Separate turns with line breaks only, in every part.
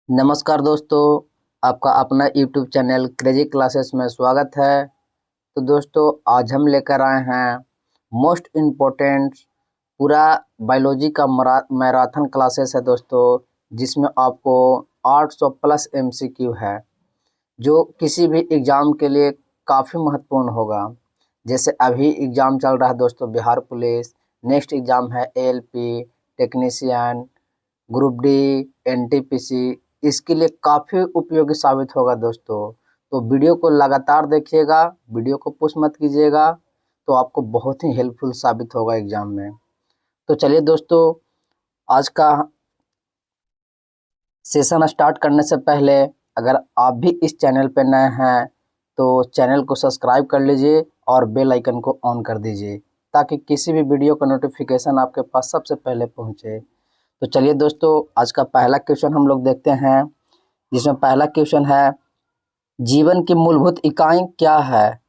नमस्कार दोस्तों, आपका अपना यूट्यूब चैनल क्रेजी क्लासेस में स्वागत है। तो दोस्तों, आज हम लेकर आए हैं मोस्ट इम्पोर्टेंट पूरा बायोलॉजी का मैराथन क्लासेस है दोस्तों, जिसमें आपको 800 प्लस एमसीक्यू है, जो किसी भी एग्ज़ाम के लिए काफ़ी महत्वपूर्ण होगा। जैसे अभी एग्ज़ाम चल रहा है दोस्तों बिहार पुलिस, नेक्स्ट एग्ज़ाम है ALP, technician, group D, NTPC, इसके लिए काफ़ी उपयोगी साबित होगा दोस्तों। तो वीडियो को लगातार देखिएगा, वीडियो को पुश मत कीजिएगा, तो आपको बहुत ही हेल्पफुल साबित होगा एग्ज़ाम में। तो चलिए दोस्तों, आज का सेशन स्टार्ट करने से पहले अगर आप भी इस चैनल पर नए हैं तो चैनल को सब्सक्राइब कर लीजिए और बेल आइकन को ऑन कर दीजिए, ताकि किसी भी वीडियो का नोटिफिकेशन आपके पास सबसे पहले पहुंचे। तो चलिए दोस्तों, आज का पहला क्वेश्चन हम लोग देखते हैं, जिसमें पहला क्वेश्चन है, जीवन की मूलभूत इकाई क्या है?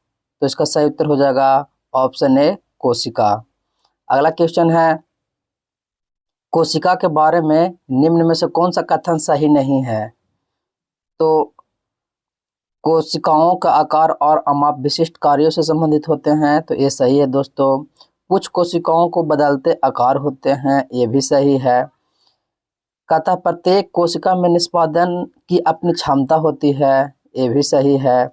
तो इसका सही उत्तर हो जाएगा ऑप्शन ए, कोशिका। अगला क्वेश्चन है, कोशिका के बारे में निम्न में से कौन सा कथन सही नहीं है? तो कोशिकाओं का आकार और अमाप विशिष्ट कार्यों से संबंधित होते हैं, तो ये सही है दोस्तों। कुछ कोशिकाओं को बदलते आकार होते हैं, ये भी सही है। कहता प्रत्येक कोशिका में निष्पादन की अपनी क्षमता होती है, ये भी सही है।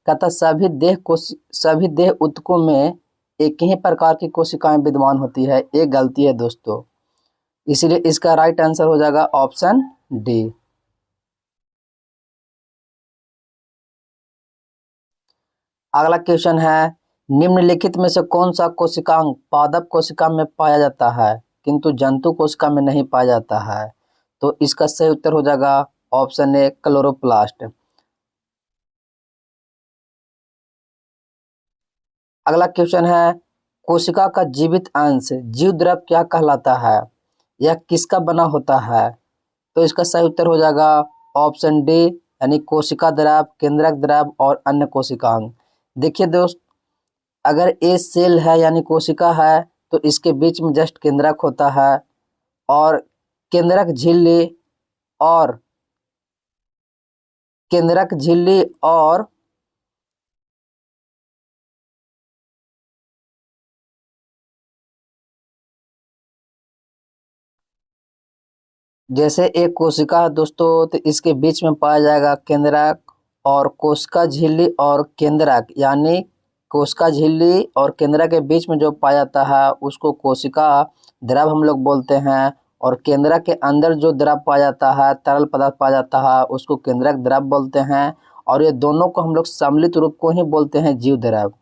कहता सभी देह ऊतकों में एक ही प्रकार की कोशिकाएं विद्यमान होती है, ये गलती है दोस्तों। इसलिए इसका राइट आंसर हो जाएगा ऑप्शन डी। अगला क्वेश्चन है, निम्नलिखित में से कौन सा कोशिकांग पादप कोशिका में पाया जाता है किंतु जंतु कोशिका में नहीं पाया जाता है? तो इसका सही उत्तर हो जाएगा ऑप्शन ए, क्लोरोप्लास्ट। अगला क्वेश्चन है, कोशिका का जीवित अंश जीव द्रव क्या कहलाता है? यह किसका बना होता है? तो इसका सही उत्तर हो जाएगा ऑप्शन डी, यानी कोशिका द्रव, केंद्रक द्रव और अन्य कोशिकांग। देखिए दोस्त, अगर ए सेल है यानी कोशिका है, तो इसके बीच में जस्ट केंद्रक होता है, और केंद्रक झिल्ली और केंद्रक झिल्ली और जैसे एक कोशिका है दोस्तों, तो इसके बीच में पाया जाएगा केंद्रक, और कोशिका झिल्ली और केंद्रक, यानी कोशिका झिल्ली और केंद्रक के बीच में जो पाया जाता है उसको कोशिका द्रव हम लोग बोलते हैं, और केंद्रक के अंदर जो द्रव पाया जाता है, तरल पदार्थ पाया जाता है, उसको केंद्रक द्रव बोलते हैं, और ये दोनों को हम लोग सम्मिलित रूप को ही बोलते हैं जीव द्रव।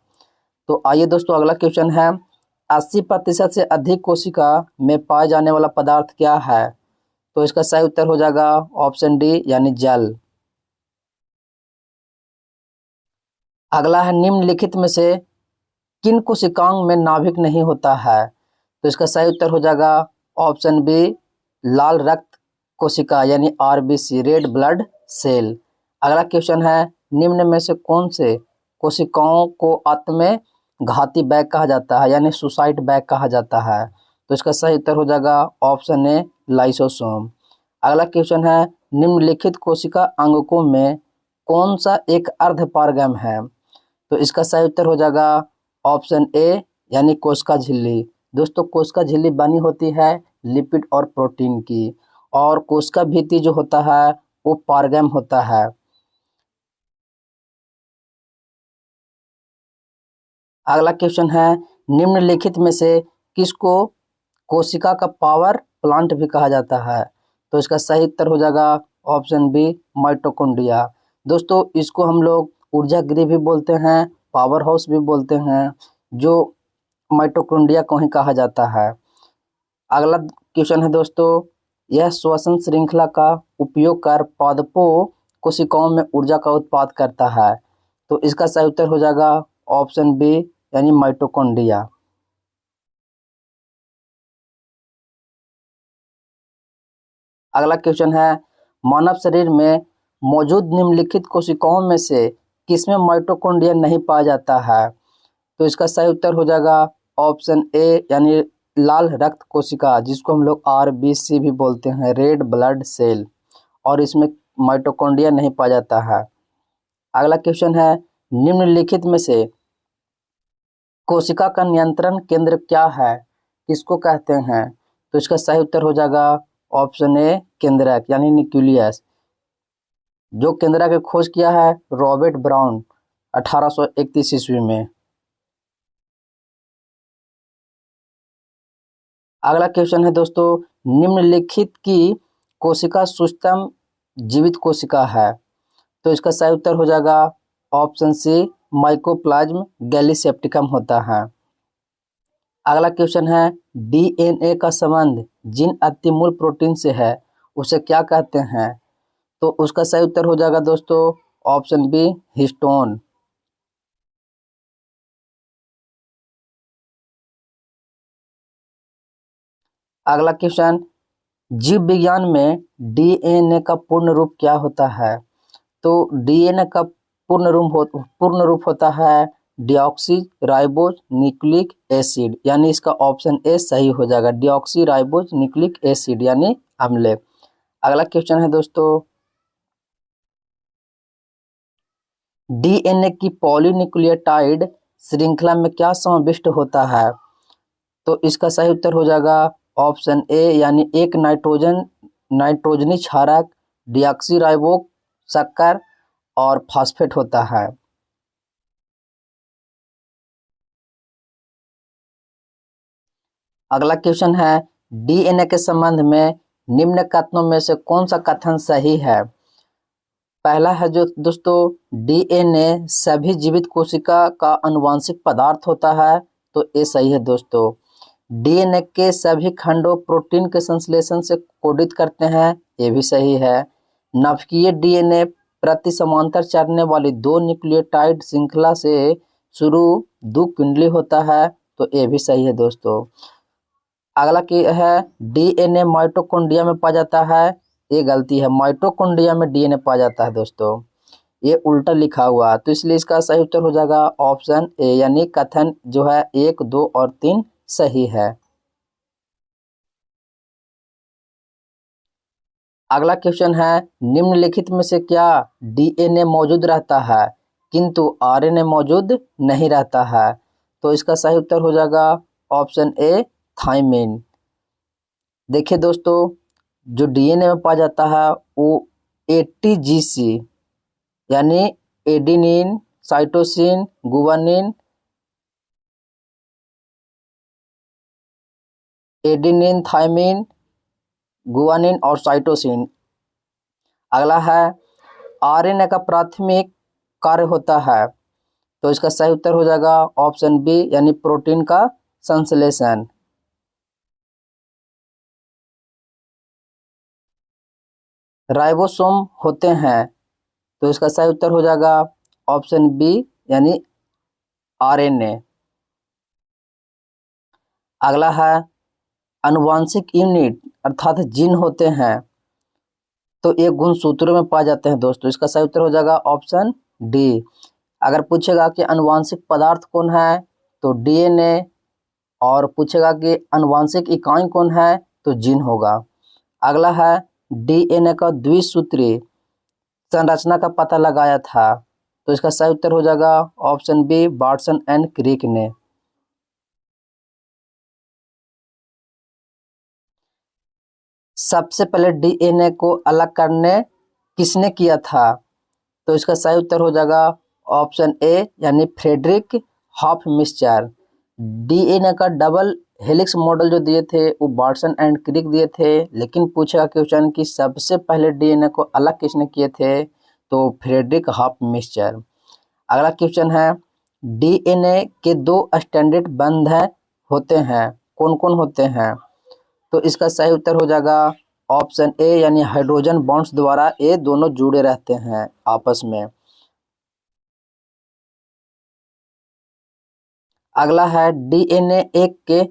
तो आइए दोस्तों, अगला क्वेश्चन है, 80% से अधिक कोशिका में पाए जाने वाला पदार्थ क्या है? तो इसका सही उत्तर हो जाएगा ऑप्शन डी, यानी जल। अगला है, निम्नलिखित में से किन कोशिकाओं में नाभिक नहीं होता है? तो इसका सही उत्तर हो जाएगा ऑप्शन बी, लाल रक्त कोशिका यानी आरबीसी, रेड ब्लड सेल। अगला क्वेश्चन है, निम्न में से कौन से कोशिकाओं को आत्मघाती बैग कहा जाता है, यानी सुसाइड बैग कहा जाता है? तो इसका सही उत्तर हो जाएगा ऑप्शन ए, लाइसोसोम। अगला क्वेश्चन है, निम्नलिखित कोशिका अंगकों में कौन सा एक अर्धपारगम है? तो इसका सही उत्तर हो जाएगा ऑप्शन ए, यानी कोशिका झिल्ली। दोस्तों, कोशिका झिल्ली बनी होती है लिपिड और प्रोटीन की, और कोशिका भित्ति जो होता है वो पारगम होता है। अगला क्वेश्चन है, निम्नलिखित में से किसको कोशिका का पावर प्लांट भी कहा जाता है? तो इसका सही उत्तर हो जाएगा ऑप्शन बी, माइटोकॉन्ड्रिया। दोस्तों, इसको हम लोग ऊर्जा गृह भी बोलते हैं, पावर हाउस भी बोलते हैं, जो माइटोकॉन्ड्रिया को ही कहा जाता है। अगला क्वेश्चन है दोस्तों, यह श्वसन श्रृंखला का उपयोग कर पादपों कोशिकाओं में ऊर्जा का उत्पाद करता है। तो इसका सही उत्तर हो जाएगा ऑप्शन बी, यानी माइटोकॉन्ड्रिया। अगला क्वेश्चन है, मानव शरीर में मौजूद निम्नलिखित कोशिकाओं में से किसमें माइटोकॉन्ड्रिया नहीं पाया जाता है? तो इसका सही उत्तर हो जाएगा ऑप्शन ए, यानी लाल रक्त कोशिका, जिसको हम लोग आरबीसी भी बोलते हैं, रेड ब्लड सेल। और इसमें माइटोकॉन्ड्रिया नहीं पाया जाता है। अगला क्वेश्चन है, निम्नलिखित में से कोशिका का नियंत्रण केंद्र क्या है, किसको कहते हैं? तो इसका सही उत्तर हो जाएगा ऑप्शन ए केंद्रक यानी न्यूक्लियस। जो केंद्रक की खोज किया है रॉबर्ट ब्राउन 1831 ईस्वी में। अगला क्वेश्चन है दोस्तों, निम्नलिखित की कोशिका सूक्ष्म जीवित कोशिका है। तो इसका सही उत्तर हो जाएगा ऑप्शन सी माइकोप्लाज्म गैलीसेप्टिकम होता है। अगला क्वेश्चन है, डीएनए का संबंध जिन अतिमूल प्रोटीन से है उसे क्या कहते हैं? तो उसका सही उत्तर हो जाएगा दोस्तों ऑप्शन बी हिस्टोन। अगला क्वेश्चन, जीव विज्ञान में डीएनए का पूर्ण रूप क्या होता है? तो डीएनए का पूर्ण रूप होता है डिऑक्सी राइबोज न्यूक्लिक एसिड, यानी इसका ऑप्शन ए सही हो जाएगा, डिऑक्सी राइबोज न्यूक्लिक एसिड यानी अम्ल। अगला क्वेश्चन है दोस्तों, डीएनए की पॉलीन्यूक्लियोटाइड श्रृंखला में क्या समाविष्ट होता है? तो इसका सही उत्तर हो जाएगा ऑप्शन ए यानी एक नाइट्रोजनी क्षारक, डिऑक्सी शक्कर और फास्फेट होता है। अगला क्वेश्चन है, डीएनए के संबंध में निम्न कथनों में से कौन सा कथन सही है? पहला है जो दोस्तों, डीएनए सभी जीवित कोशिका का आनुवंशिक पदार्थ होता है, तो ये सही है दोस्तों। डीएनए के सभी खंडों प्रोटीन के संश्लेषण से कोडित करते हैं, ये भी सही है। नाभिकीय डीएनए प्रति समांतर चलने वाली दो न्यूक्लियोटाइड श्रृंखला से शुरू द्विकुंडली होता है, तो ये भी सही है दोस्तों। अगला की है, डीएनए माइटोकॉन्ड्रिया में पाया जाता है, ये गलती है, माइटोकॉन्ड्रिया में डीएनए पाया जाता है दोस्तों, ये उल्टा लिखा हुआ, तो इसलिए इसका सही उत्तर हो जाएगा ऑप्शन ए यानी कथन जो है 1, 2 और 3 सही है। अगला क्वेश्चन है, निम्नलिखित में से क्या डीएनए मौजूद रहता है किंतु आरएनए मौजूद नहीं रहता है? तो इसका सही उत्तर हो जाएगा ऑप्शन ए थायमिन। देखिए दोस्तों, जो डीएनए में पाया जाता है वो एटीजीसी यानी एडेनिन साइटोसिन गुवानिन एडेनिन थायमिन गुवानिन और साइटोसिन। अगला है, आरएनए का प्राथमिक कार्य होता है, तो इसका सही उत्तर हो जाएगा ऑप्शन बी यानी प्रोटीन का संश्लेषण। राइबोसोम होते हैं, तो इसका सही उत्तर हो जाएगा ऑप्शन बी यानी आरएनए। अगला है, आनुवांशिक यूनिट अर्थात जीन होते हैं, तो ये गुणसूत्रों में पाए जाते हैं दोस्तों, इसका सही उत्तर हो जाएगा ऑप्शन डी। अगर पूछेगा कि आनुवांशिक पदार्थ कौन है तो डीएनए, और पूछेगा कि आनुवांशिक इकाई कौन है तो जीन होगा। अगला है, डीएनए का द्विसूत्री संरचना का पता लगाया था, तो इसका सही उत्तर हो जाएगा option B Watson and Crick ने। सबसे पहले डीएनए को अलग करने किसने किया था? तो इसका सही उत्तर हो जाएगा ऑप्शन ए यानी फ्रेडरिक हॉफमिस्चर। डीएनए का डबल हेलिक्स मॉडल जो दिए थे वो वाटसन एंड क्रिक दिए थे, लेकिन पूछेगा क्वेश्चन कि सबसे पहले डीएनए को अलग किसने किए थे, तो फ्रेडरिक हॉफमिस्चर। अगला क्वेश्चन है, डीएनए के दो स्टैंडर्ड बंध होते हैं, कौन कौन होते हैं? तो इसका सही उत्तर हो जाएगा ऑप्शन ए यानी हाइड्रोजन बॉन्ड्स द्वारा ये दोनों जुड़े रहते हैं आपस में। अगला है, डीएनए एक के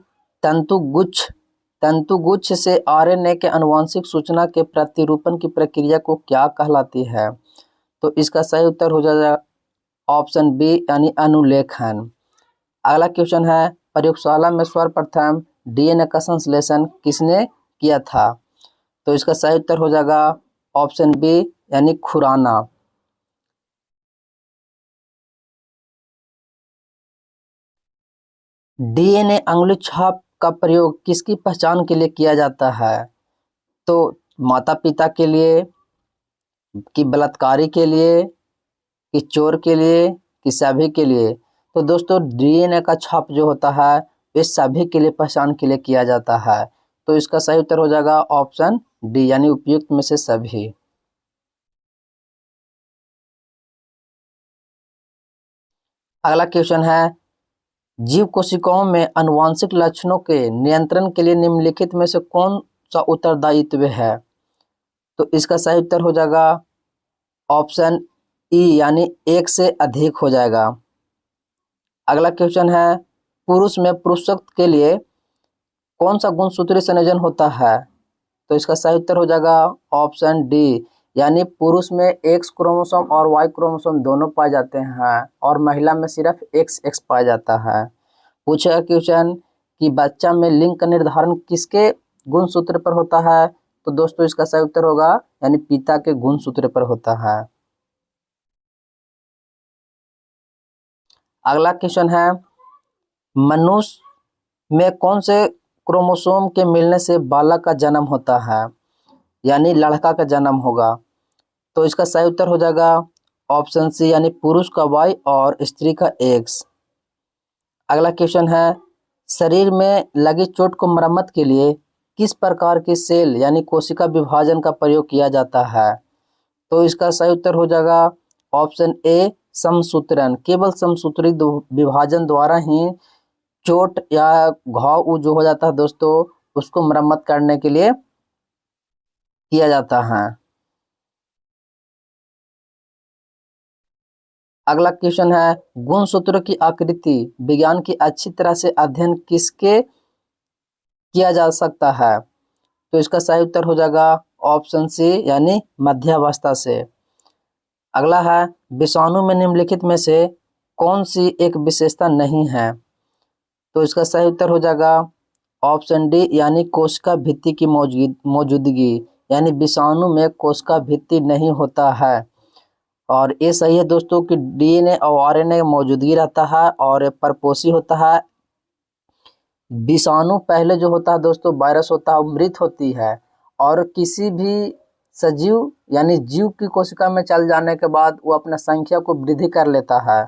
तंतुगुच्छ से आरएनए के आनुवंशिक सूचना के प्रतिरूपण की प्रक्रिया को क्या कहलाती है? तो इसका सही उत्तर हो जाएगा ऑप्शन बी यानी अनुलेखन। अगला क्वेश्चन है, प्रयोगशाला में सर्वप्रथम डीएनए का संश्लेषण किसने किया था? तो इसका सही उत्तर हो जाएगा ऑप्शन बी यानी खुराना। डीएनए अंगुली छाप का प्रयोग किसकी पहचान के लिए किया जाता है? तो माता पिता के लिए, कि बलात्कारी के लिए, कि चोर के लिए, कि सभी के लिए? तो दोस्तों डीएनए का छाप जो होता है इस सभी के लिए पहचान के लिए किया जाता है। तो इसका सही उत्तर हो जाएगा ऑप्शन डी यानी उपयुक्त में से सभी। अगला क्वेश्चन है, जीव कोशिकाओं में आनुवांशिक लक्षणों के नियंत्रण के लिए निम्नलिखित में से कौन सा उत्तरदायित्व है? तो इसका सही उत्तर हो जाएगा ऑप्शन ई यानी एक से अधिक हो जाएगा। अगला क्वेश्चन है, पुरुष में पुरुषत्व के लिए कौन सा गुणसूत्रीय संयोजन होता है? तो इसका सही उत्तर हो जाएगा ऑप्शन डी यानी पुरुष में एक्स क्रोमोसोम और वाई क्रोमोसोम दोनों पाए जाते हैं और महिला में सिर्फ एक्स एक्स पाया जाता है। पूछेगा क्वेश्चन कि बच्चा में लिंग का निर्धारण किसके गुणसूत्र पर होता है? तो दोस्तों इसका सही उत्तर होगा यानी पिता के गुणसूत्र पर होता है। अगला क्वेश्चन है, मनुष्य में कौन से क्रोमोसोम के मिलने से बालक का जन्म होता है यानी लड़का का जन्म होगा? तो इसका सही उत्तर हो जाएगा ऑप्शन सी यानी पुरुष का वाई और स्त्री का एक्स। अगला क्वेश्चन है, शरीर में लगी चोट को मरम्मत के लिए किस प्रकार की सेल यानी कोशिका विभाजन का प्रयोग किया जाता है? तो इसका सही उत्तर हो जाएगा ऑप्शन ए समसूत्रण। केवल समसूत्रित विभाजन द्वारा ही चोट या घाव जो हो जाता है दोस्तों उसको मरम्मत करने के लिए किया जाता है। अगला क्वेश्चन है, गुणसूत्रों की आकृति विज्ञान की अच्छी तरह से अध्ययन किसके किया जा सकता है? तो इसका सही उत्तर हो जाएगा ऑप्शन सी यानी मध्यावस्था से। अगला है, विषाणु में निम्नलिखित में से कौन सी एक विशेषता नहीं है? तो इसका सही उत्तर हो जाएगा ऑप्शन डी यानी कोशिका भित्ति की मौजूदगी यानी विषाणु में कोशिका भित्ति नहीं होता है। और ये सही है दोस्तों कि डीएनए और आरएनए मौजूदगी रहता है और परपोषी होता है। विषाणु पहले जो होता है दोस्तों वायरस होता है मृत होती है और किसी भी सजीव यानी जीव की कोशिका में चल जाने के बाद वो अपना संख्या को वृद्धि कर लेता है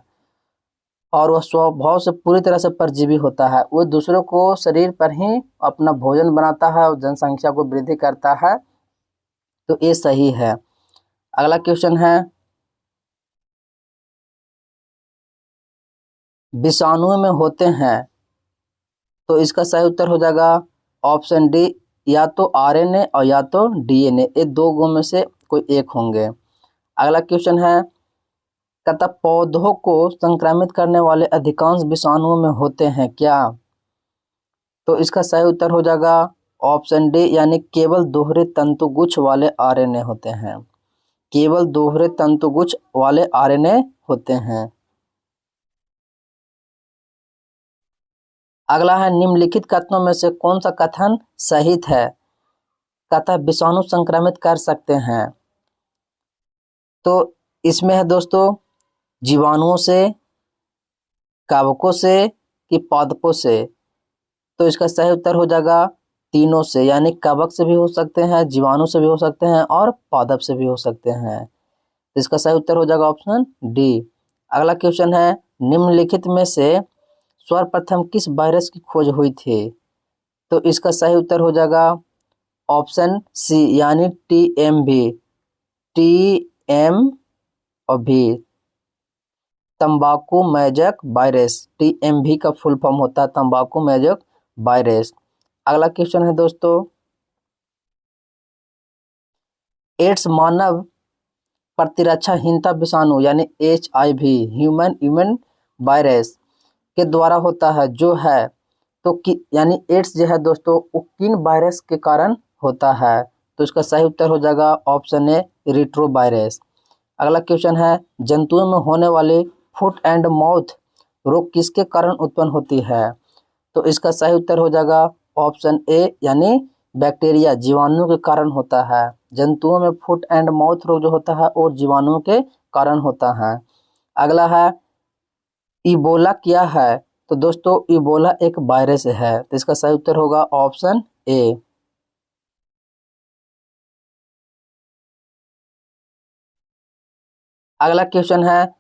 और वह स्वभाव से पूरी तरह से परजीवी होता है। वो दूसरों को शरीर पर ही अपना भोजन बनाता है और जनसंख्या को वृद्धि करता है। तो ये सही है। अगला क्वेश्चन है, विषाणु में होते हैं तो इसका सही उत्तर हो जाएगा ऑप्शन डी या तो आरएनए और या तो डीएनए, ये दो गुण में से कोई एक होंगे। अगला क्वेश्चन है, तथा पौधों को संक्रमित करने वाले अधिकांश विषाणुओं में होते हैं क्या? तो इसका सही उत्तर हो जाएगा ऑप्शन डी यानी केवल दोहरे तंतुगुच्छ वाले आरएनए होते हैं। केवल दोहरे तंतुगुच्छ वाले आरएनए होते हैं। अगला है, निम्नलिखित कथनों में से कौन सा कथन सही है? कथा विषाणु संक्रमित कर सकते हैं। तो इसमें है दोस्तों जीवाणुओं से, कवकों से, कि पादपों से? तो इसका सही उत्तर हो जाएगा तीनों से यानी कवक से भी हो सकते हैं, जीवाणु से भी हो सकते हैं और पादप से भी हो सकते हैं। तो इसका सही उत्तर हो जाएगा ऑप्शन डी। अगला क्वेश्चन है, निम्नलिखित में से सर्वप्रथम किस वायरस की खोज हुई थी? तो इसका सही उत्तर हो जाएगा ऑप्शन सी यानी टीएमवी। टीएम और भी तंबाकू मैजक वायरस, टीएमवी का फुल फॉर्म होता है तंबाकू मैजक वायरस। अगला क्वेश्चन है दोस्तों, एड्स मानव प्रतिरक्षाहीनता विषाणु यानी HIV ह्यूमन इम्यून वायरस के द्वारा होता है जो है तो कि यानी एड्स जो है दोस्तों वो किन वायरस के कारण होता है? तो इसका सही उत्तर हो जाएगा ऑप्शन ए रिट्रो वायरस। अगला क्वेश्चन है, जंतुओं में होने वाले फुट एंड माउथ रोग किसके कारण उत्पन्न होती है? तो इसका सही उत्तर हो जाएगा ऑप्शन ए यानी बैक्टीरिया जीवाणु के कारण होता है। जंतुओं में फुट एंड माउथ रोग जो होता है और जीवाणुओं के कारण होता है। अगला है इबोला क्या है? तो दोस्तों इबोला एक वायरस है, तो इसका सही उत्तर होगा ऑप्शन ए। अगला क्वेश्चन है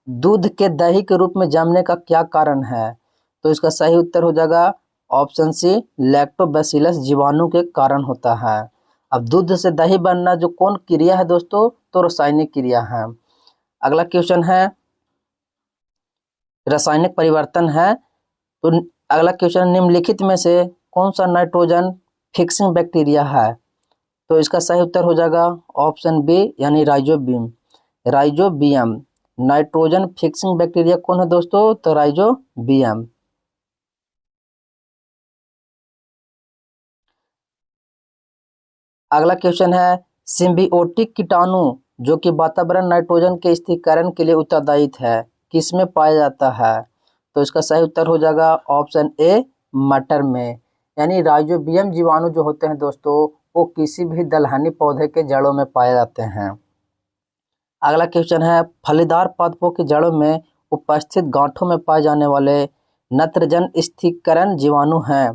दूध के दही के रूप में जमने का क्या कारण है? तो इसका सही उत्तर हो जाएगा ऑप्शन सी लैक्टोबैसिलस जीवाणु के कारण होता है। अब दूध से दही बनना जो कौन क्रिया है दोस्तों? तो रासायनिक क्रिया है। अगला क्वेश्चन है रासायनिक परिवर्तन है। तो अगला क्वेश्चन निम्नलिखित में से कौन सा नाइट्रोजन फिक्सिंग बैक्टीरिया है? तो इसका सही उत्तर हो जाएगा ऑप्शन बी यानी rhizobium. Rhizobium nitrogen fixing bacteria कौन है दोस्तों? तो राइजोबियम। अगला क्वेश्चन है सिम्बियोटिक कीटाणु जो कि वातावरण नाइट्रोजन के स्थिरीकरण के लिए उत्तरदायी है, किसमें पाया जाता है? तो इसका सही उत्तर हो जाएगा ऑप्शन ए मटर में। यानी राइजोबियम जीवाणु जो होते हैं दोस्तों वो किसी भी दलहनी पौधे के जड़ों में पाए जाते हैं। अगला क्वेश्चन है फलीदार पादपों की जड़ों में उपस्थित गांठों में पाए जाने वाले नत्रजन स्थिरीकरण जीवाणु हैं।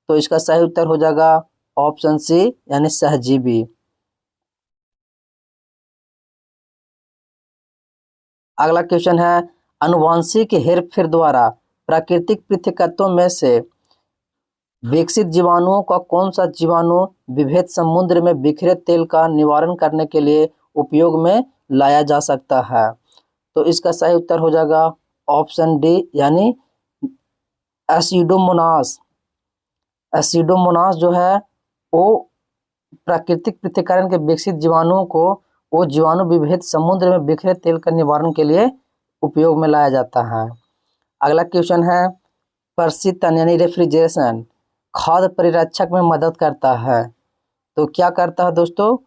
तो इसका सही उत्तर हो जाएगा ऑप्शन सी यानी सहजीवी। अगला क्वेश्चन है अनुवांशिक हेरफेर द्वारा प्राकृतिक पृथकत्वों में से विकसित जीवाणुओं का कौन सा जीवाणु विभेद समुद्र में बिखरे तेल का निवारण करने के लिए उपयोग में लाया जा सकता है? तो इसका सही उत्तर हो जाएगा ऑप्शन डी यानी एसिडोमोनास। एसिडोमोनास जो है वो प्राकृतिक पृथक्करण के विकसित जीवाणुओं को वो जीवाणु विभेद समुद्र में बिखरे तेल का निवारण के लिए उपयोग में लाया जाता है। अगला क्वेश्चन है प्रशीतन यानी रेफ्रिजरेशन खाद्य परिरक्षक में मदद करता है। तो क्या करता है दोस्तों?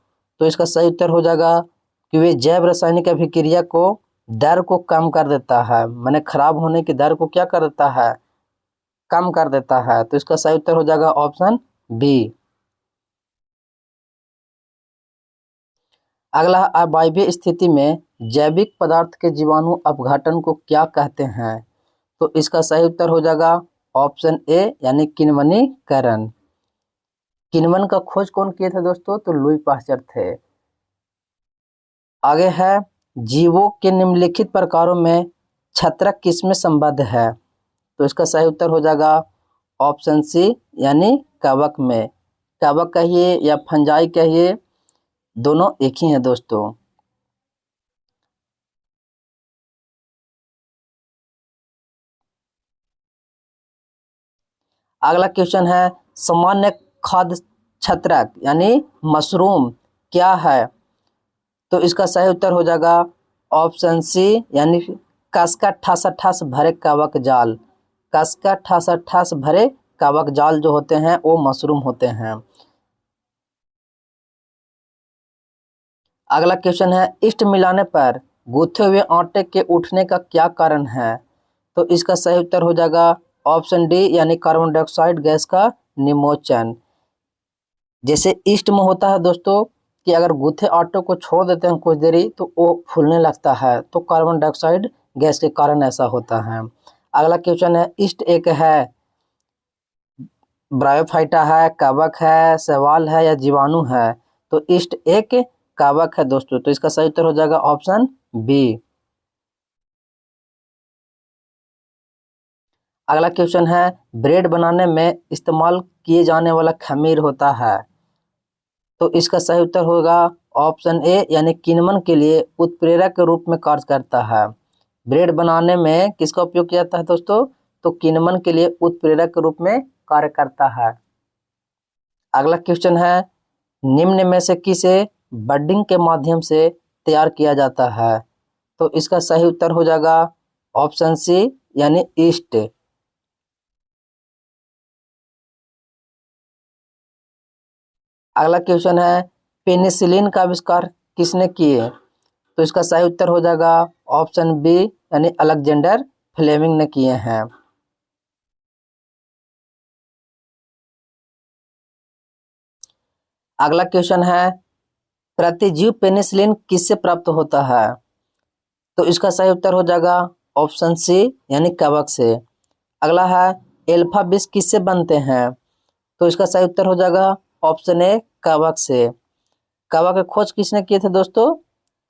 तो इसका सही उत्तर हो जाएगा कि वे जैव रासायनिक अभिक्रिया को दर को कम कर देता है, माने खराब होने की दर को क्या कर देता है? कम कर देता है। तो इसका सही उत्तर हो जाएगा ऑप्शन बी। अगला अवायवीय स्थिति में जैविक पदार्थ के जीवाणु अपघटन को क्या कहते हैं? तो इसका सही उत्तर हो जाएगा ऑप्शन ए यानी किण्वनीकरण। किण्वन का खोज कौन किए थे दोस्तों? तो लुई पाश्चर थे। आगे है जीवों के निम्नलिखित प्रकारों में छत्रक किसमें संबद्ध है? तो इसका सही उत्तर हो जाएगा ऑप्शन सी यानी कवक में। कवक कहिए या फंजाई कहिए दोनों एक ही हैं दोस्तों। अगला क्वेश्चन है सामान्य खाद्य छत्रक यानी मशरूम क्या है? तो इसका सही उत्तर हो जाएगा ऑप्शन सी यानी कसका ठस ठस भरे कवक जाल। कसका ठस ठस भरे कवक जाल जो होते हैं वो मशरूम होते हैं। अगला क्वेश्चन है ईस्ट मिलाने पर गूथे हुए आटे के उठने का क्या कारण है? तो इसका सही उत्तर हो जाएगा ऑप्शन डी यानी कार्बन डाइऑक्साइड गैस का निमोचन। जैसे ईस्ट में होता है दोस्तों कि अगर गूथे आटे को छोड़ देते हैं कुछ देरी तो वो फूलने लगता है, तो कार्बन डाइऑक्साइड गैस के कारण ऐसा होता है। अगला क्वेश्चन है ईस्ट एक है ब्रायोफाइटा है, कवक है, शैवाल है या जीवाणु है? तो ईस्ट एक कवक है दोस्तों। तो इसका सही उत्तर हो जाएगा ऑप्शन बी। अगला क्वेश्चन है ब्रेड बनाने में इस्तेमाल किए जाने वाला खमीर होता है। तो इसका सही उत्तर होगा ऑप्शन ए यानी किण्वन के लिए उत्प्रेरक के रूप में कार्य करता है। ब्रेड बनाने में किसका उपयोग किया जाता है दोस्तों? तो किण्वन के लिए उत्प्रेरक के रूप में कार्य करता है। अगला क्वेश्चन है निम्न में से किसे बडिंग के माध्यम से तैयार किया जाता है? तो इसका सही उत्तर हो जाएगा ऑप्शन सी यानी ईस्ट। अगला क्वेश्चन है पेनिसिलिन का आविष्कार किसने किए? तो इसका सही उत्तर हो जाएगा ऑप्शन बी यानी अलेक्जेंडर फ्लेमिंग ने किए हैं। अगला क्वेश्चन है, प्रतिजीव पेनिसिलिन किससे प्राप्त होता है? तो इसका सही उत्तर हो जाएगा ऑप्शन सी यानी कवक से। अगला है, एल्फा विष किससे बनते हैं? तो इसका सही उत्तर हो जाएगा ऑप्शन ए कवक से। कवक की खोज किसने किए थे दोस्तों?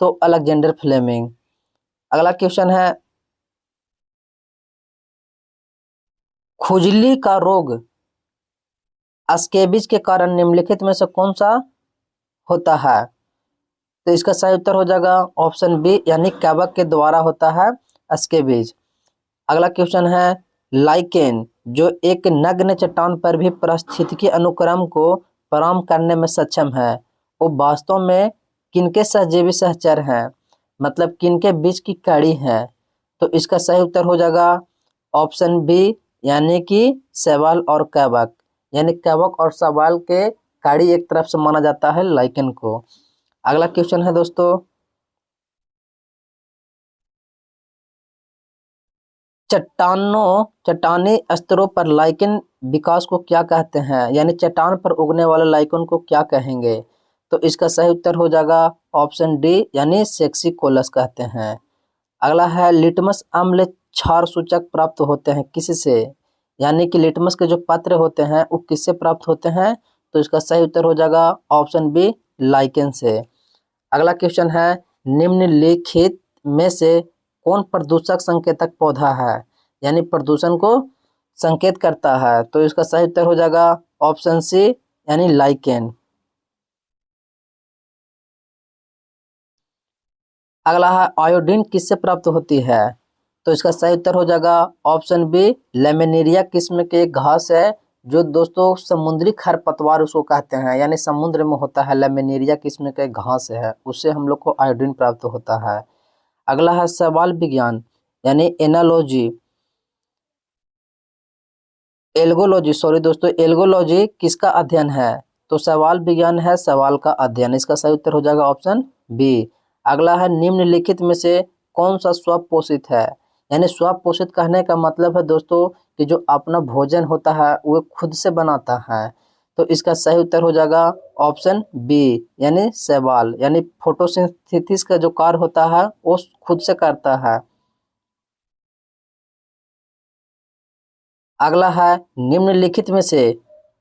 तो अलेक्जेंडर फ्लेमिंग। अगला क्वेश्चन है, खुजली का रोग स्केबिज के कारण निम्नलिखित में से कौन सा होता है? तो इसका सही उत्तर हो जाएगा ऑप्शन बी यानी कवक के द्वारा होता है स्केबिज। अगला क्वेश्चन है, लाइकेन जो एक नग्न चट्टान पर भी पारिस्थितिकी अनुक्रम को प्रारंभ करने में सक्षम है, वो वास्तव में किनके सहजीवी सहचर हैं, मतलब किनके बीच की कड़ी है? तो इसका सही उत्तर हो जाएगा ऑप्शन बी यानी कि शैवाल और कवक, यानी कवक और शैवाल के कड़ी एक तरफ से माना जाता है लाइकेन को। अगला क्वेश्चन है दोस्तों, चट्टानी स्तरों पर लाइकेन विकास को क्या कहते हैं, यानी चट्टान पर उगने वाले लाइकेन को क्या कहेंगे? तो इसका सही उत्तर हो जाएगा ऑप्शन डी यानी सेक्सिकोलस कहते हैं। अगला है, लिटमस अम्ल क्षार सूचक प्राप्त होते हैं किससे, यानी कि लिटमस के जो पत्र होते हैं वो किससे प्राप्त होते हैं? तो इसका सही उत्तर हो जाएगा ऑप्शन बी लाइकेन से। अगला क्वेश्चन है, निम्नलिखित में से कौन प्रदूषक संकेतक पौधा है, यानी प्रदूषण को संकेत करता है? तो इसका सही उत्तर हो जाएगा ऑप्शन सी यानी लाइकेन। अगला है, आयोडीन किससे प्राप्त होती है? तो इसका सही उत्तर हो जाएगा ऑप्शन बी लेमिनेरिया किस्म के घास है, जो दोस्तों समुद्री खरपतवार उसको कहते हैं, यानी समुद्र में होता है, लेमिनेरिया किस्म के घास है, उससे हम लोग को आयोडीन प्राप्त होता है। अगला है, सवाल विज्ञान यानी एनालॉजी एल्गोलॉजी सॉरी दोस्तों एल्गोलॉजी किसका अध्ययन है? तो सवाल विज्ञान है सवाल का अध्ययन। इसका सही उत्तर हो जाएगा ऑप्शन बी। अगला है, निम्नलिखित में से कौन सा स्वपोषित है? यानी स्वपोषित कहने का मतलब है दोस्तों कि जो अपना भोजन होता है वो खुद से बनाता है। तो इसका सही उत्तर हो जाएगा ऑप्शन बी यानी शैवाल, यानी फोटोसिंथेसिस का जो कार्य होता है वो खुद से करता है। अगला है, निम्नलिखित में से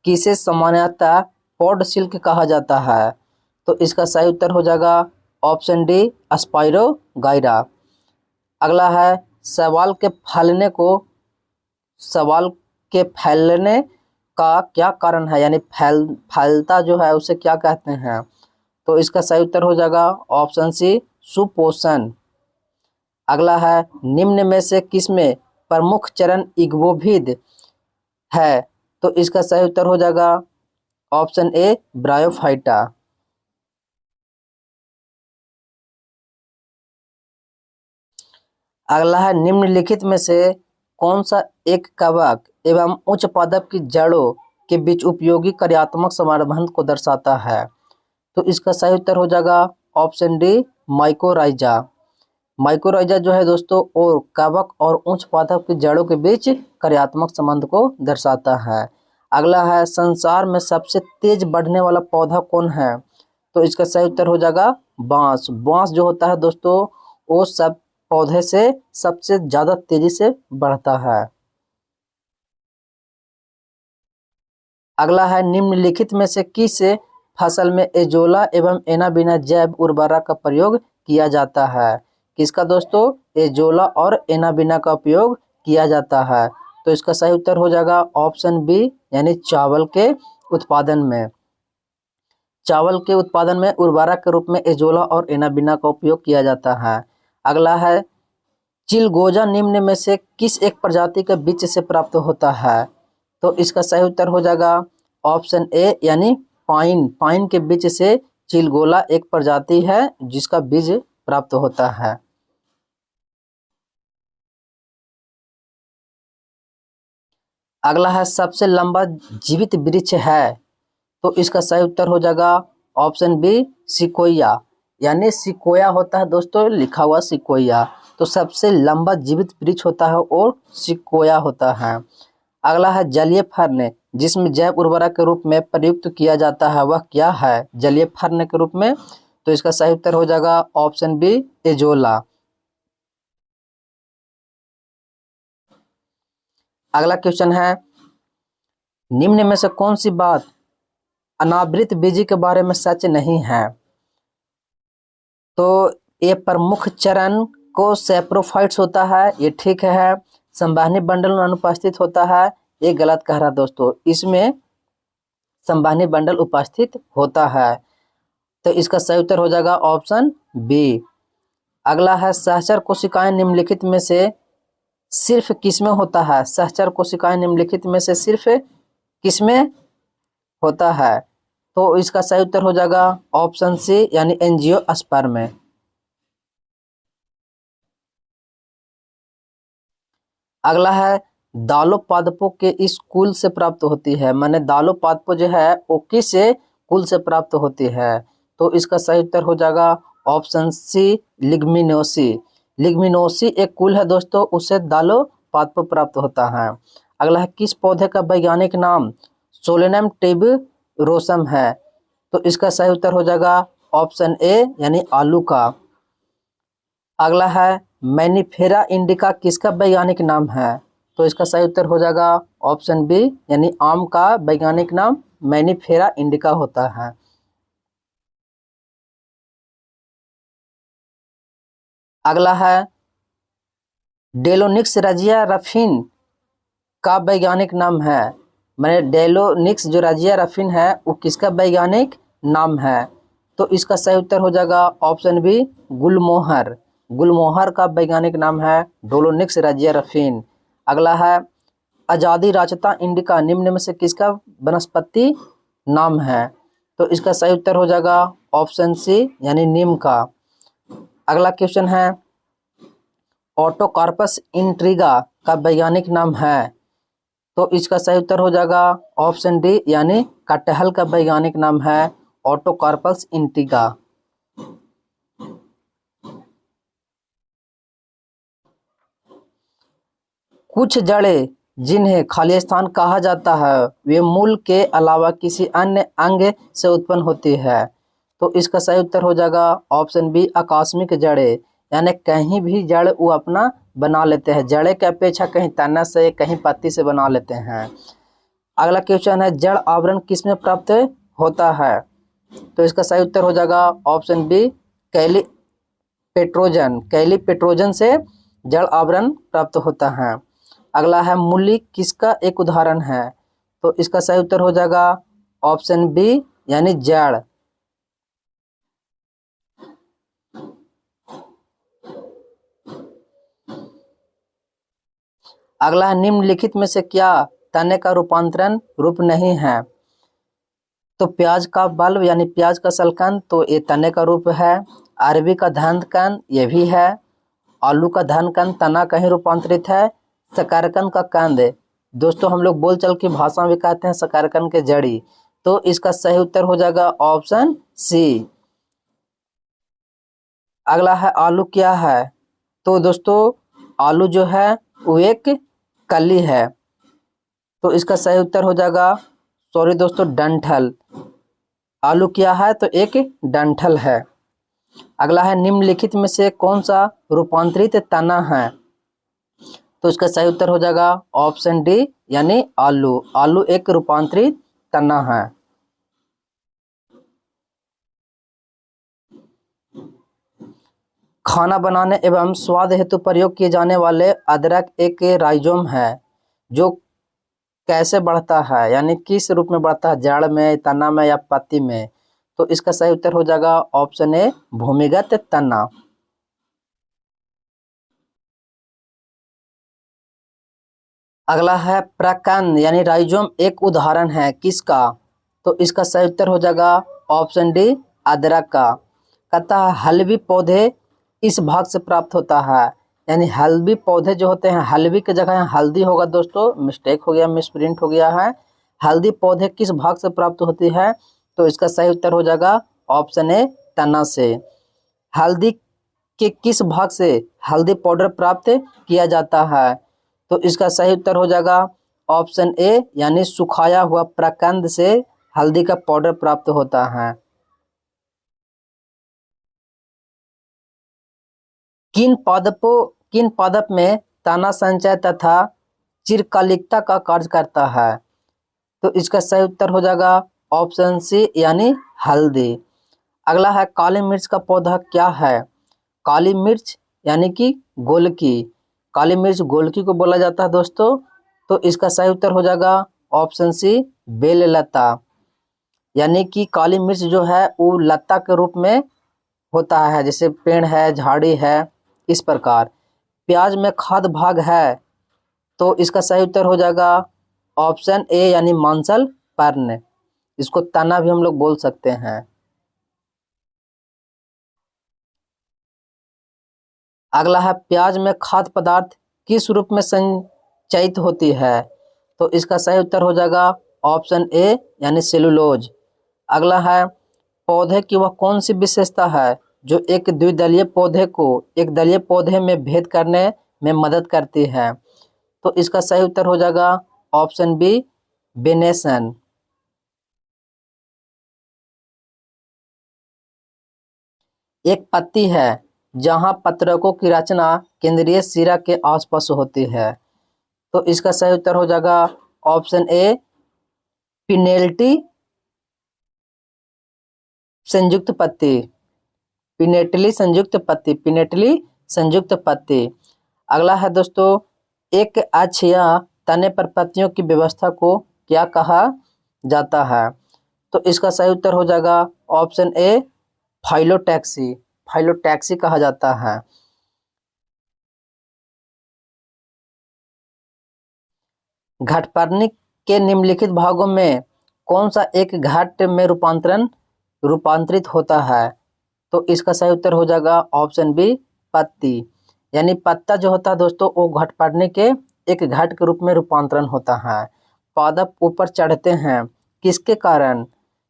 किसे सामान्यतः पॉड सिल्क कहा जाता है? तो इसका सही उत्तर हो जाएगा ऑप्शन डी स्पाइरोगाइरा। अगला है, सवाल के फैलने का क्या कारण है, यानी फैलता जो है उसे क्या कहते हैं? तो इसका सही उत्तर हो जाएगा ऑप्शन सी सुपोषण। अगला है, निम्न में से किसमें प्रमुख चरण इग्बोभिद है? तो इसका सही उत्तर हो जाएगा ऑप्शन ए ब्रायोफाइटा। अगला है, निम्नलिखित में से कौन सा एक कवक एवं उच्च पादप की जड़ों के बीच उपयोगी कार्यात्मक संबंध को दर्शाता है? तो इसका सही उत्तर हो जाएगा ऑप्शन डी माइकोराइजा। माइकोराइजा जो है दोस्तों और कवक और उच्च पादप की जड़ों के बीच कार्यात्मक संबंध को दर्शाता है। अगला है, संसार में सबसे तेज बढ़ने वाला पौधा कौन है? तो इसका सही उत्तर हो जाएगा बांस। बांस जो होता है दोस्तों वो सब पौधे से सबसे ज्यादा तेजी से बढ़ता है। अगला है, निम्नलिखित में से किस फसल में एजोला एवं एनाबिना जैव उर्वरक का प्रयोग किया जाता है? किसका दोस्तों? एजोला और एनाबिना का उपयोग किया जाता है। तो इसका सही उत्तर हो जाएगा ऑप्शन बी यानी चावल के उत्पादन में। चावल के उत्पादन में उर्वरक के रूप में एजोला और एनाबिना का उपयोग किया जाता है। अगला है, चिलगोजा निम्न में से किस एक प्रजाति के बीज से प्राप्त होता है? तो इसका सही उत्तर हो जाएगा ऑप्शन ए यानी पाइन के बीज से चिलगोला एक प्रजाति है जिसका बीज प्राप्त होता है। अगला है, सबसे लंबा जीवित वृक्ष है? तो इसका सही उत्तर हो जाएगा ऑप्शन बी सिकोया, यानी सिकोया होता है दोस्तों लिखा हुआ सिकोया। तो सबसे लंबा जीवित वृक्ष होता है और सिकोया होता है। अगला है जलीय फर्न, जिसमें जैव उर्वरक के रूप में प्रयुक्त किया जाता है, वह क्या है जलीय फर्न के रूप में? तो इसका सही उत्तर हो जाएगा ऑप्शन बी, एजोला। अगला क्वेश्चन है, निम्न में से कौन सी बात अनावृत बीजी के बारे में सच नहीं है? तो ये प्रमुख चरण को सैप्रोफाइट्स होता है, ये ठीक है। संवहनी बंडल में अनुपस्थित होता है, ये गलत कह रहा है दोस्तों, इसमें संवहनी बंडल उपस्थित होता है। तो इसका सही उत्तर हो जाएगा ऑप्शन बी। अगला है, सहचर कोशिकाएं निम्नलिखित में से सिर्फ किसमें होता है? सहचर कोशिकाएं निम्नलिखित में से सिर्फ किसमें होता है? तो इसका सही उत्तर हो जाएगा ऑप्शन सी, यानी एंजियोस्पर्म में। अगला है, दालों पादपों के इस कुल से प्राप्त होती है, माने दालों पादपों जो है वो किस कुल से प्राप्त होती है? तो इसका सही उत्तर हो जाएगा ऑप्शन सी, लिग्मिनोसी। लिग्मिनोसी एक कुल है दोस्तों, उससे दालों पादपों प्राप्त होता है। अगला है, किस पौधे का वैज्ञानिक नाम सोलेनम ट्यूबरोसम है? तो इसका सही उत्तर हो जाएगा ऑप्शन ए, यानी आलू का। अगला है, मैनीफेरा इंडिका किसका वैज्ञानिक नाम है? तो इसका सही उत्तर हो जाएगा ऑप्शन बी, यानी आम का वैज्ञानिक नाम मैनीफेरा इंडिका होता है। अगला है, डेलोनिक्स रजिया रफिन का वैज्ञानिक नाम है, मैंने डेलोनिक्स जो रजिया रफिन है वो किसका वैज्ञानिक नाम है? तो इसका सही उत्तर हो जाएगा ऑप्शन बी, गुलमोहर। गुलमोहर का वैज्ञानिक नाम है डेलोनिक्स रजिया रफिन। अगला है, आजादी राचता इंडिका निम्न में से किसका वनस्पति नाम है? तो इसका सही उत्तर हो जाएगा ऑप्शन सी, यानी नीम का। अगला क्वेश्चन है, ऑटोकार्पस इंट्रिगा का वैज्ञानिक नाम है? तो इसका सही उत्तर हो जाएगा ऑप्शन डी, यानी कटहल का वैज्ञानिक नाम है ऑटोकार्पस इंट्रिगा। कुछ जड़ें जिन्हें खाली स्थान कहा जाता है, वे मूल के अलावा किसी अन्य अंग से उत्पन्न होती है। तो इसका सही उत्तर हो जाएगा ऑप्शन बी, आकस्मिक जड़ें, यानी कहीं भी जड़ वो अपना बना लेते हैं, जड़े के अपेक्षा कहीं तना से कहीं पत्ती से बना लेते हैं। अगला क्वेश्चन है, जड़ आवरण किसमें प्राप्त होता है? तो इसका सही उत्तर हो जाएगा ऑप्शन बी, कैलीपेट्रोजन। कैलीपेट्रोजन से जड़ आवरण प्राप्त होता है। अगला है, मूली किसका एक उदाहरण है? तो इसका सही उत्तर हो जाएगा ऑप्शन बी, यानी जड़। अगला है, निम्नलिखित में से क्या तने का रूपांतरण रूप नहीं है? तो प्याज का बल्ब यानी प्याज का सलकंद, तो ये तने का रूप है। अरबी का धनकंद ये भी है। आलू का धनकंद तना कहीं रूपांतरित है। शकरकंद का कंद, दोस्तों हम लोग बोलचाल की भाषा में कहते हैं शकरकंद के जड़ी। तो इसका सही उत्तर हो जाएगा ऑप्शन सी। अगला है, आलू क्या है? तो दोस्तों आलू जो है वो एक कली है। तो इसका सही उत्तर हो जाएगा, सॉरी दोस्तों, डंठल। आलू क्या है? तो एक डंठल है। अगला है, निम्नलिखित में से कौन सा रूपांतरित तना है? तो इसका सही उत्तर हो जाएगा ऑप्शन डी, यानी आलू। आलू एक रूपांतरित तना है। खाना बनाने एवं स्वाद हेतु प्रयोग किए जाने वाले अदरक एक राइजोम है जो कैसे बढ़ता है, यानी किस रूप में बढ़ता है, जड़ में, तना में या पत्ती में? तो इसका सही उत्तर हो जाएगा ऑप्शन ए, भूमिगत तना। अगला है, प्रकंद यानी राइजोम एक उदाहरण है किसका? तो इसका सही उत्तर हो जाएगा ऑप्शन डी, अदरक का। कहता है, हल्बी पौधे इस भाग से प्राप्त होता है, यानी हल्बी पौधे जो होते हैं, हल्बी की जगह यहाँ हल्दी होगा दोस्तों, मिस्टेक हो गया, मिसप्रिंट हो गया है। हल्दी पौधे किस भाग से प्राप्त होती है? तो इसका सही उत्तर हो जाएगा ऑप्शन ए, तना से। हल्दी के किस भाग से हल्दी पाउडर प्राप्त किया जाता है? तो इसका सही उत्तर हो जाएगा ऑप्शन ए यानी सुखाया हुआ प्रकंद से हल्दी का पाउडर प्राप्त होता है। किन पादप में तना संचय तथा चिरकालिकता का कार्य करता है? तो इसका सही उत्तर हो जाएगा ऑप्शन सी यानी हल्दी। अगला है काली मिर्च का पौधा क्या है? काली मिर्च यानी कि गोलकी, काली मिर्च गोलकी को बोला जाता है दोस्तों। तो इसका सही उत्तर हो जाएगा ऑप्शन सी बेल लता, यानी कि काली मिर्च जो है वो लता के रूप में होता है, जैसे पेड़ है, झाड़ी है, इस प्रकार। प्याज में खाद्य भाग है, तो इसका सही उत्तर हो जाएगा ऑप्शन ए यानी मांसल पर्ण, इसको तना भी हम लोग बोल सकते हैं। अगला है प्याज में खाद्य पदार्थ किस रूप में संचयित होती है? तो इसका सही उत्तर हो जाएगा ऑप्शन ए यानी सेलुलोज। अगला है पौधे की वह कौन सी विशेषता है जो एक द्विदलीय पौधे को एक दलीय पौधे में भेद करने में मदद करती है? तो इसका सही उत्तर हो जाएगा ऑप्शन बी वेनेशन। एक पत्ती है जहां पत्रकों की रचना केंद्रीय सिरा के आसपास होती है, तो इसका सही उत्तर हो जाएगा ऑप्शन ए पिनेल्टी संयुक्त पत्ती, पिनेटली संयुक्त पत्ती, पिनेटली संयुक्त पत्ती। अगला है दोस्तों एक अक्ष या तने पर पत्तियों की व्यवस्था को क्या कहा जाता है? तो इसका सही उत्तर हो जाएगा ऑप्शन ए फाइलोटैक्सी, फाइलोटैक्सी कहा जाता है। घटपर्णी के निम्नलिखित भागों में कौन सा एक घट में रूपांतरित होता है? तो इसका सही उत्तर हो जाएगा ऑप्शन बी पत्ती, यानी पत्ता जो होता है दोस्तों वो घटपर्णी के एक घट के रूप में रूपांतरण होता है। पादप ऊपर चढ़ते हैं किसके कारण?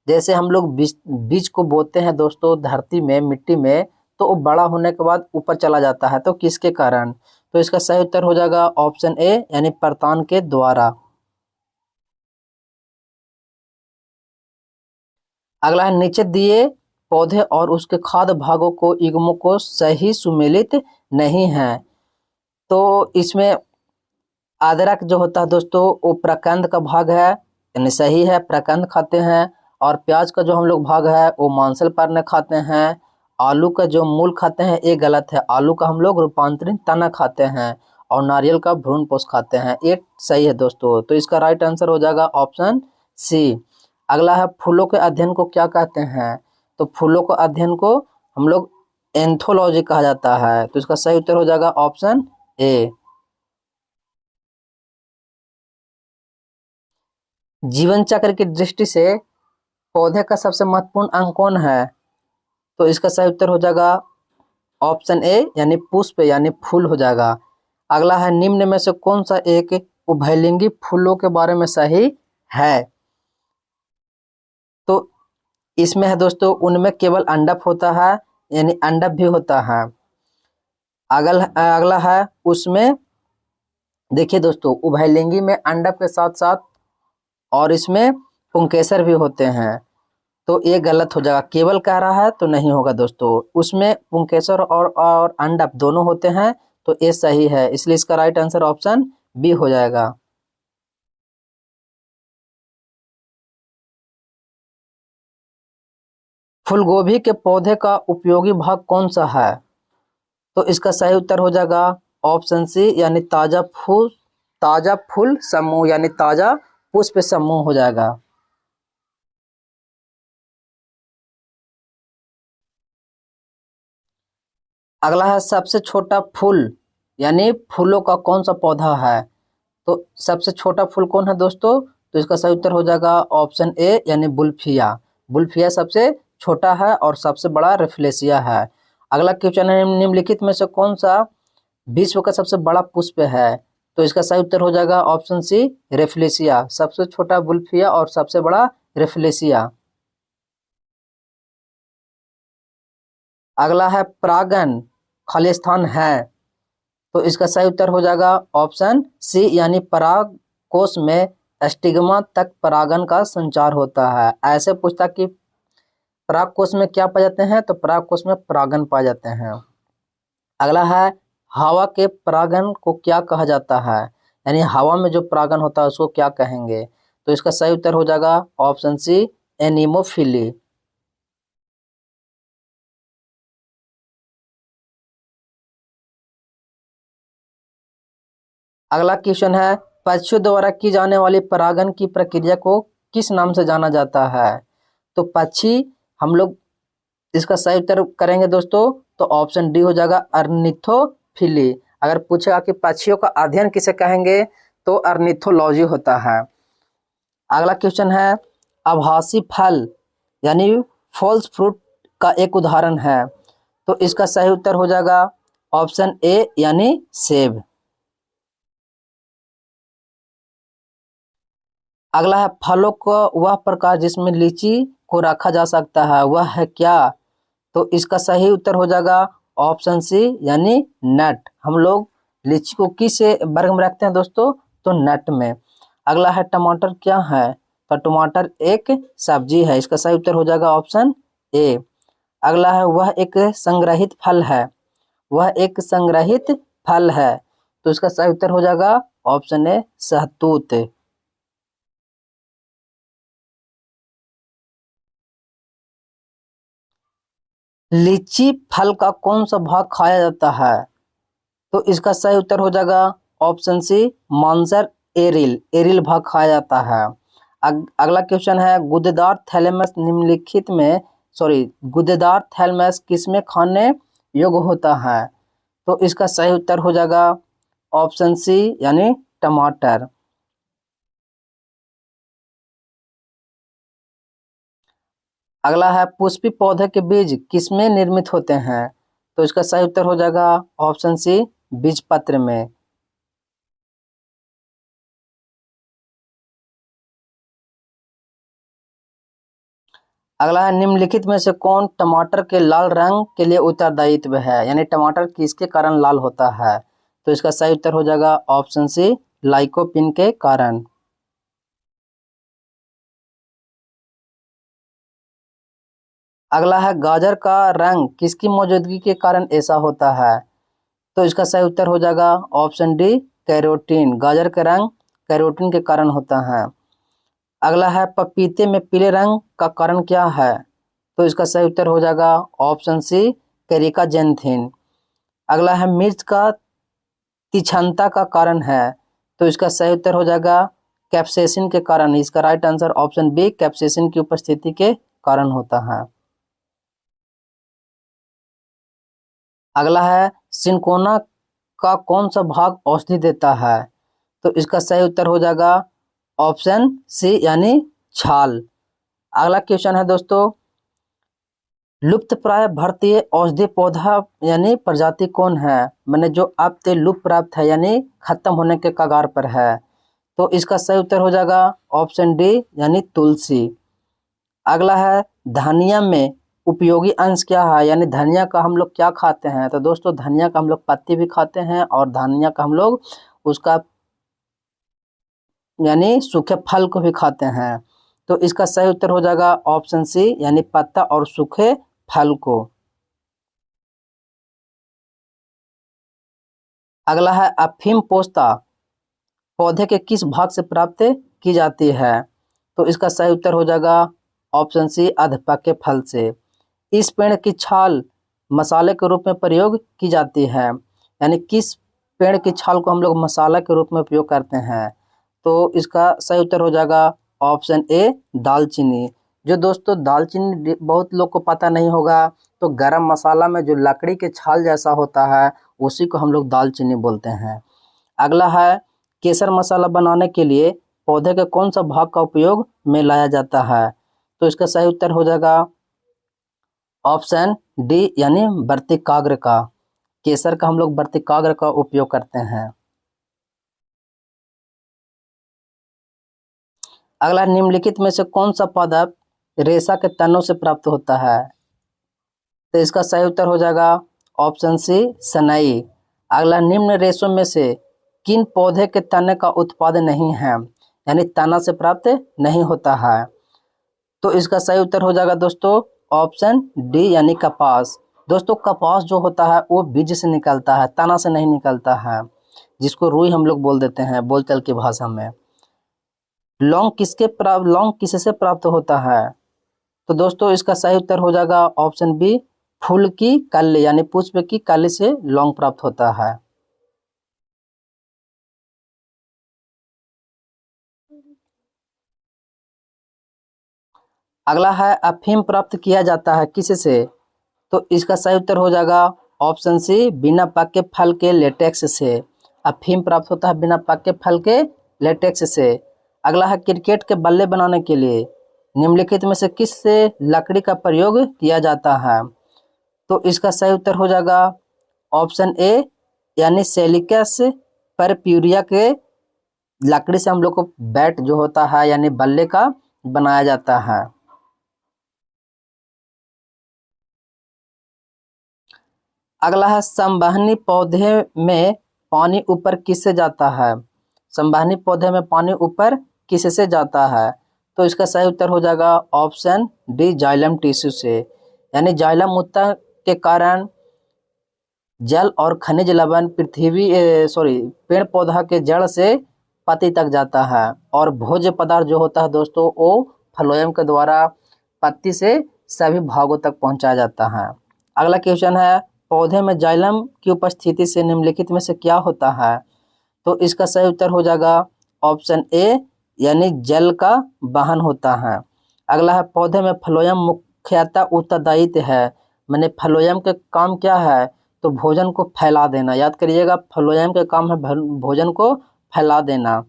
जैसे हम लोग बीज को बोते हैं दोस्तों धरती में, मिट्टी में, तो वो बड़ा होने के बाद ऊपर चला जाता है, तो किसके कारण? तो इसका सही उत्तर हो जाएगा ऑप्शन ए यानी परतान के द्वारा। अगला है नीचे दिए पौधे और उसके खाद्य भागों को युग्मों को सही सुमेलित नहीं है। तो इसमें अदरक जो होता है दोस्तों वो प्रकंद का भाग है, यानी सही है, प्रकंद खाते हैं। और प्याज का जो हम लोग भाग है वो मांसल पर्ण खाते हैं। आलू का जो मूल खाते हैं ये गलत है, आलू का हम लोग रूपांतरित तना खाते हैं। और नारियल का भ्रूण पोष खाते हैं, ये सही है दोस्तों। तो इसका राइट आंसर हो जाएगा ऑप्शन सी। अगला है फूलों के अध्ययन को क्या कहते हैं? तो फूलों के अध्ययन को हम लोग एंथोलॉजी कहा जाता है, तो इसका सही उत्तर हो जाएगा ऑप्शन ए। जीवन चक्र की दृष्टि से पौधे का सबसे महत्वपूर्ण अंग कौन है? तो इसका सही उत्तर हो जाएगा ऑप्शन ए यानी पुष्प यानी फूल हो जाएगा। अगला है निम्न में से कौन सा एक उभयलिंगी फूलों के बारे में सही है? तो इसमें है दोस्तों उनमें केवल अंडप होता है, यानी अंडप भी होता है। अगला है उसमें देखिए दोस्तों उभयलिंगी में अंडप के साथ साथ और इसमें पुंकेसर भी होते हैं, तो ये गलत हो जाएगा। केवल कह रहा है तो नहीं होगा दोस्तों, उसमें पुंकेसर और अंडप दोनों होते हैं, तो ये सही है, इसलिए इसका राइट आंसर ऑप्शन बी हो जाएगा। फूलगोभी के पौधे का उपयोगी भाग कौन सा है? तो इसका सही उत्तर हो जाएगा ऑप्शन सी यानी ताजा फूल समूह यानी ताजा पुष्प समूह हो जाएगा। अगला है सबसे छोटा फूल यानी फूलों का कौन सा पौधा है? तो सबसे छोटा फूल कौन है दोस्तों? तो इसका सही उत्तर हो जाएगा ऑप्शन ए यानी बुल्फिया। बुल्फिया सबसे छोटा है और सबसे बड़ा रेफलेसिया है। अगला क्वेश्चन है निम्नलिखित में से कौन सा विश्व का सबसे बड़ा पुष्प है? तो इसका सही उत्तर हो जाएगा ऑप्शन सी रेफलेसिया, सबसे छोटा बुल्फिया और सबसे बड़ा रेफलेसिया। अगला है परागन खाली स्थान है, तो इसका सही उत्तर हो जाएगा ऑप्शन सी यानी पराग कोश में स्टिग्मा तक परागन का संचार होता है। ऐसे पूछता कि पराग कोश में क्या पाए जाते हैं, तो पराग कोश में परागन पाए जाते हैं। अगला है हवा के परागन को क्या कहा जाता है, यानी हवा में जो परागन होता है उसको क्या कहेंगे, तो इसका सही उत्तर हो जाएगा ऑप्शन सी एनीमोफिली। अगला क्वेश्चन है पक्षियों द्वारा की जाने वाली परागन की प्रक्रिया को किस नाम से जाना जाता है, तो पक्षी हम लोग इसका सही उत्तर करेंगे दोस्तों, तो ऑप्शन डी हो जाएगा अर्निथोफिली। अगर पूछेगा कि पक्षियों का अध्ययन किसे कहेंगे, तो अर्निथोलॉजी होता है। अगला क्वेश्चन है आभासी फल यानी फॉल्स फ्रूट का एक उदाहरण है, तो इसका सही उत्तर हो जाएगा ऑप्शन ए यानी सेब। अगला है फलों का वह प्रकार जिसमें लीची को रखा जा सकता है वह है क्या, तो इसका सही उत्तर हो जाएगा ऑप्शन सी यानी नट। हम लोग लीची को किस वर्ग में रखते हैं दोस्तों, तो नट में। अगला है टमाटर क्या है, तो टमाटर एक सब्जी है, इसका सही उत्तर हो जाएगा ऑप्शन ए। अगला है वह एक संग्रहित फल है, वह एक संग्रहित फल है, तो इसका सही उत्तर हो जाएगा ऑप्शन ए शहतूत। लीची फल का कौन सा भाग खाया जाता है, तो इसका सही उत्तर हो जाएगा ऑप्शन सी मांसर एरिल, एरिल भाग खाया जाता है। अगला क्वेश्चन है गुदेदार थैलेमस निम्नलिखित में गुदेदार थैलेमस किसमें खाने योग्य होता है, तो इसका सही उत्तर हो जाएगा ऑप्शन सी यानी टमाटर। अगला है पुष्पी पौधे के बीज किसमें निर्मित होते हैं, तो इसका सही उत्तर हो जाएगा ऑप्शन सी बीजपत्र में। अगला है निम्नलिखित में से कौन टमाटर के लाल रंग के लिए उत्तरदायित्व है, यानी टमाटर किसके कारण लाल होता है, तो इसका सही उत्तर हो जाएगा ऑप्शन सी लाइकोपिन के कारण। अगला है गाजर का रंग किसकी मौजूदगी के कारण ऐसा होता है, तो इसका सही उत्तर हो जाएगा ऑप्शन डी कैरोटीन। गाजर का रंग कैरोटीन के कारण होता है। अगला है पपीते में पीले रंग का कारण क्या है, तो इसका सही उत्तर हो जाएगा ऑप्शन सी कैरिका जेंथिन। अगला है मिर्च का तीक्ष्णता का कारण है, तो इसका सही उत्तर हो जाएगा कैप्सेसिन के कारण। इसका right answer option B capsaicin की उपस्थिति के कारण होता है। अगला है सिंकोना का कौन सा भाग औषधि देता है, तो इसका सही उत्तर हो जाएगा ऑप्शन सी यानी छाल। अगला क्वेश्चन है दोस्तों लुप्तप्राय भारतीय औषधि पौधा यानी प्रजाति कौन है, मैंने जो अब तक लुप्त प्राप्त है यानी खत्म होने के कगार पर है, तो इसका सही उत्तर हो जाएगा ऑप्शन डी यानी तुलसी। अगला है धनिया में उपयोगी अंश क्या है, यानी धनिया का हम लोग क्या खाते हैं, तो दोस्तों धनिया का हम लोग पत्ती भी खाते हैं और धनिया का हम लोग उसका यानी सूखे फल को भी खाते हैं, तो इसका सही उत्तर हो जाएगा ऑप्शन सी यानी पत्ता और सूखे फल को। अगला है अफीम पोस्ता पौधे के किस भाग से प्राप्त की जाती है, तो इसका सही उत्तर हो जाएगा ऑप्शन सी अधपके फल से। इस पेड़ की छाल मसाले के रूप में प्रयोग की जाती है, यानी किस पेड़ की छाल को हम लोग मसाला के रूप में उपयोग करते हैं, तो इसका सही उत्तर हो जाएगा ऑप्शन ए दालचीनी। जो दोस्तों दालचीनी बहुत लोग को पता नहीं होगा, तो गरम मसाला में जो लकड़ी के छाल जैसा होता है उसी को हम लोग दालचीनी बोलते हैं। अगला है केसर मसाला बनाने के लिए पौधे के कौन सा भाग का उपयोग में लाया जाता है, तो इसका सही उत्तर हो जाएगा ऑप्शन डी यानी वर्तिकाग्र का। केसर का हम लोग वर्तिकाग्र का उपयोग करते हैं। अगला निम्नलिखित में से कौन सा पदार्थ रेशा के तनों से प्राप्त होता है, तो इसका सही उत्तर हो जाएगा ऑप्शन सी सनई। अगला निम्न रेशों में से किन पौधे के तने का उत्पादन नहीं है, यानी तना से प्राप्त नहीं होता है। तो इसका सही उत्तर हो जाएगा दोस्तों ऑप्शन डी यानी कपास। दोस्तों कपास जो होता है वो बीज से निकलता है, तना से नहीं निकलता है, जिसको रुई हम लोग बोल देते हैं बोलचाल की भाषा में। लौंग किससे प्राप्त होता है? तो दोस्तों इसका सही उत्तर हो जाएगा ऑप्शन बी, फूल की कली यानी पुष्प की कली से लौंग प्राप्त होता है। अगला है अफीम प्राप्त किया जाता है किससे? तो इसका सही उत्तर हो जाएगा ऑप्शन सी, बिना पके फल के लेटेक्स से। अफीम प्राप्त होता है बिना पके फल के लेटेक्स से। अगला है क्रिकेट के बल्ले बनाने के लिए निम्नलिखित में से किस से लकड़ी का प्रयोग किया जाता है? तो इसका सही उत्तर हो जाएगा ऑप्शन ए यानी सेलिकस परप्यूरिया के लकड़ी से हम लोग को बैट जो होता है यानी बल्ले का बनाया जाता है। अगला है संवहनी पौधे में पानी ऊपर किससे जाता है? संवहनी पौधे में पानी ऊपर किससे जाता है? तो इसका सही उत्तर हो जाएगा ऑप्शन डी, जाइलम टिश्यू से। यानी जाइलम मूत्र के कारण जल और खनिज लवण पेड़ पौधा के जड़ से पत्ती तक जाता है, और भोज्य पदार्थ जो होता है दोस्तों वो फ्लोएम के द्वारा पत्ती से सभी भागों तक पहुंचाया जाता है। अगला क्वेश्चन है पौधे में जाइलम की उपस्थिति से निम्नलिखित में से क्या होता है? तो इसका सही उत्तर हो जाएगा ऑप्शन ए यानी जल का वहन होता है। अगला है पौधे में फ्लोएम मुख्यतः उत्तरदायित्व है, मैंने फ्लोएम के काम क्या है? तो भोजन को फैला देना। याद करिएगा फ्लोएम के काम है भोजन को फैला देना।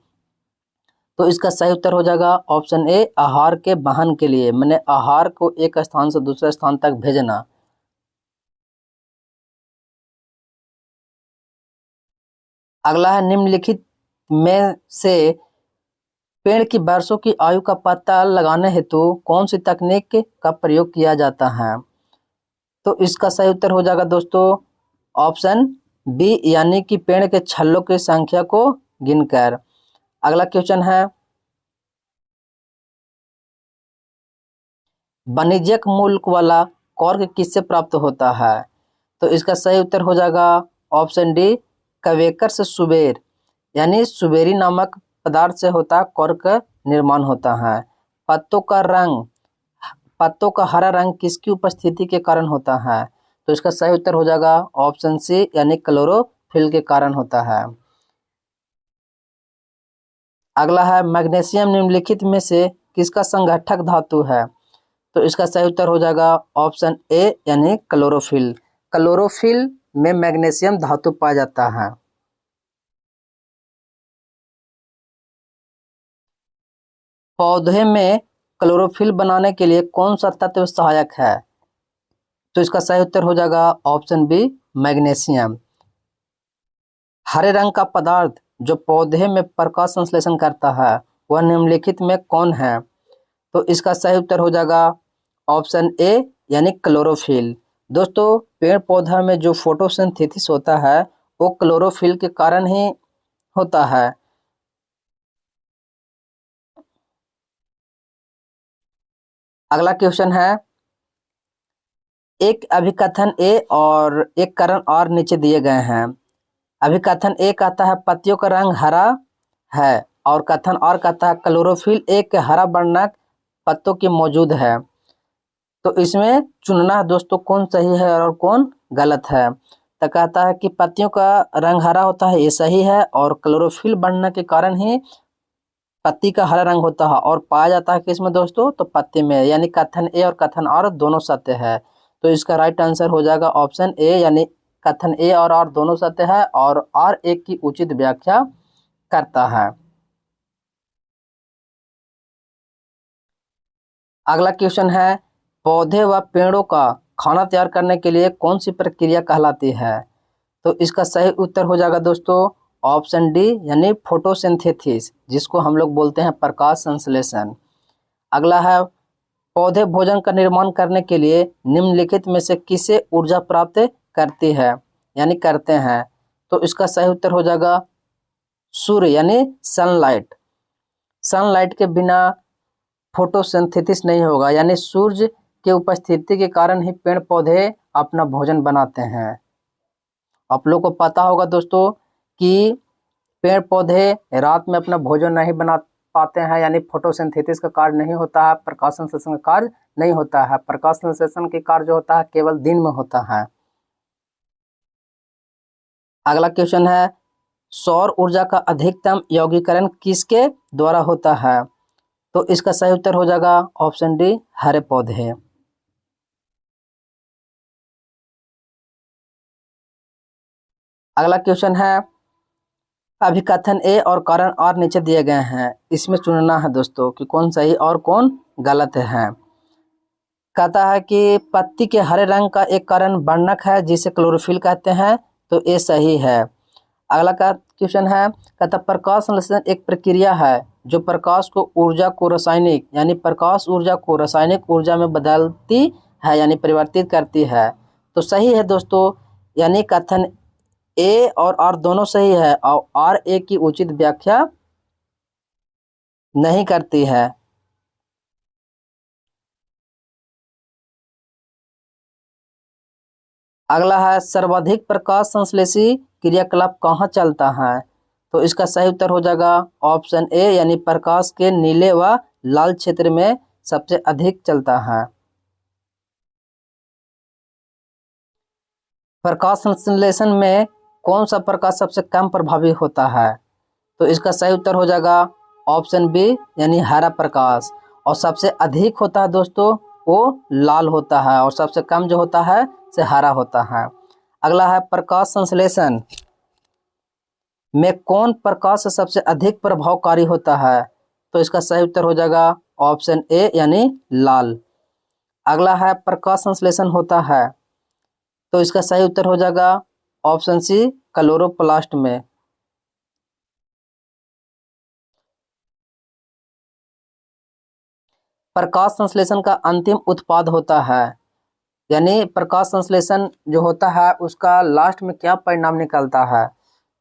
तो इसका सही उत्तर हो जाएगा ऑप्शन ए, आहार के वहन के लिए, मैंने आहार को एक स्थान से दूसरे स्थान तक भेजना। अगला है निम्नलिखित में से पेड़ की वर्षों की आयु का पता लगाने हेतु कौन सी तकनीक का प्रयोग किया जाता है? तो इसका सही उत्तर हो जाएगा दोस्तों ऑप्शन बी यानी कि पेड़ के छल्लों की संख्या को गिनकर। अगला क्वेश्चन है वाणिज्यिक मूल्य वाला कॉर्क किससे प्राप्त होता है? तो इसका सही उत्तर हो जाएगा ऑप्शन डी, कवेकर से सुबेर, यानी सुबेरी नामक पदार्थ से होता कॉर्क निर्माण होता है। पत्तों का हरा रंग किसकी उपस्थिति के कारण होता है? तो इसका सही उत्तर हो जाएगा ऑप्शन सी यानी क्लोरोफिल के कारण होता है। अगला है मैग्नीशियम निम्नलिखित में से किसका संगठक धातु है? तो इसका सही उत्तर हो जाएगा ऑप्शन ए यानी क्लोरोफिल। क्लोरोफिल में मैग्नीशियम धातु पाया जाता है। पौधे में क्लोरोफिल बनाने के लिए कौन सा तत्व सहायक है? तो इसका सही उत्तर हो जाएगा ऑप्शन बी, मैग्नीशियम। हरे रंग का पदार्थ जो पौधे में प्रकाश संश्लेषण करता है वह निम्नलिखित में कौन है? तो इसका सही उत्तर हो जाएगा ऑप्शन ए यानी क्लोरोफिल। दोस्तों पेड़ पौधा में जो फोटोसिंथेसिस होता है वो क्लोरोफिल के कारण ही होता है। अगला क्वेश्चन है एक अभिकथन ए और एक कारण और नीचे दिए गए हैं। अभिकथन ए कहता है पत्तियों का रंग हरा है, और कथन और कहता है क्लोरोफिल एक हरा वर्णक पत्तों की मौजूद है। तो इसमें चुनना है दोस्तों कौन सही है और कौन गलत है। तो कहता है कि पत्तियों का रंग हरा होता है, ये सही है, और क्लोरोफिल बढ़ने के कारण ही पत्ती का हरा रंग होता है, और पाया जाता है किसमें दोस्तों? तो पत्ती में। यानी कथन ए और कथन और दोनों सत्य है। तो इसका राइट आंसर हो जाएगा ऑप्शन ए, यानी कथन ए और दोनों सत्य है, और एक की उचित व्याख्या करता है। अगला क्वेश्चन है पौधे व पेड़ों का खाना तैयार करने के लिए कौन सी प्रक्रिया कहलाती है? तो इसका सही उत्तर हो जाएगा दोस्तों ऑप्शन डी यानी फोटोसिंथेसिस, जिसको हम लोग बोलते हैं प्रकाश संश्लेषण। अगला है पौधे भोजन का निर्माण करने के लिए निम्नलिखित में से किसे ऊर्जा प्राप्त करती है यानी करते हैं? तो इसका सही उत्तर हो जाएगा सूर्य यानी सनलाइट। सनलाइट के बिना फोटोसिंथेसिस नहीं होगा, यानी सूर्य के उपस्थिति के कारण ही पेड़ पौधे अपना भोजन बनाते हैं। आप लोग को पता होगा दोस्तों कि पेड़ पौधे रात में अपना भोजन नहीं बना पाते हैं, यानी फोटोसिंथेसिस का कार्य नहीं होता है, प्रकाश संश्लेषण का कार्य नहीं होता है। प्रकाश संश्लेषण के कार्य जो होता है केवल दिन में होता है। अगला क्वेश्चन है, सौर ऊर्जा का अधिकतम यौगिकरण किसके द्वारा होता है? तो इसका सही उत्तर हो जाएगा ऑप्शन डी, हरे पौधे। अगला क्वेश्चन है, अभिकथन ए और कारण आर नीचे दिए गए हैं, इसमें चुनना है दोस्तों कि कौन सही और कौन गलत है। कहता है कि पत्ती के हरे रंग का एक कारण वर्णक है जिसे क्लोरोफिल कहते हैं, तो ये सही है। अगला का क्वेश्चन है, कहता प्रकाश संश्लेषण एक प्रक्रिया है जो प्रकाश को ऊर्जा को रासायनिक यानी प्रकाश ऊर्जा को रासायनिक ऊर्जा में बदलती है यानी परिवर्तित करती है, तो सही है दोस्तों। यानी कथन ए और आर दोनों सही है और आर ए की उचित व्याख्या नहीं करती है। अगला है, सर्वाधिक प्रकाश संश्लेषी क्रियाकलाप कहाँ चलता है? तो इसका सही उत्तर हो जाएगा ऑप्शन ए, यानी प्रकाश के नीले व लाल क्षेत्र में सबसे अधिक चलता है। प्रकाश संश्लेषण में कौन सा प्रकाश सबसे कम प्रभावी होता है? तो इसका सही उत्तर हो जाएगा ऑप्शन बी, यानी हरा प्रकाश। और सबसे अधिक होता है दोस्तों वो लाल होता है और सबसे कम जो होता है से हरा होता है। अगला है, प्रकाश संश्लेषण में कौन प्रकाश सबसे अधिक प्रभावकारी होता है? तो इसका सही उत्तर हो जाएगा ऑप्शन ए, यानी लाल। अगला है, प्रकाश संश्लेषण होता है, तो इसका सही उत्तर हो जाएगा ऑप्शन सी, क्लोरोप्लास्ट में। प्रकाश संश्लेषण का अंतिम उत्पाद होता है, यानी प्रकाश संश्लेषण जो होता है उसका लास्ट में क्या परिणाम निकलता है?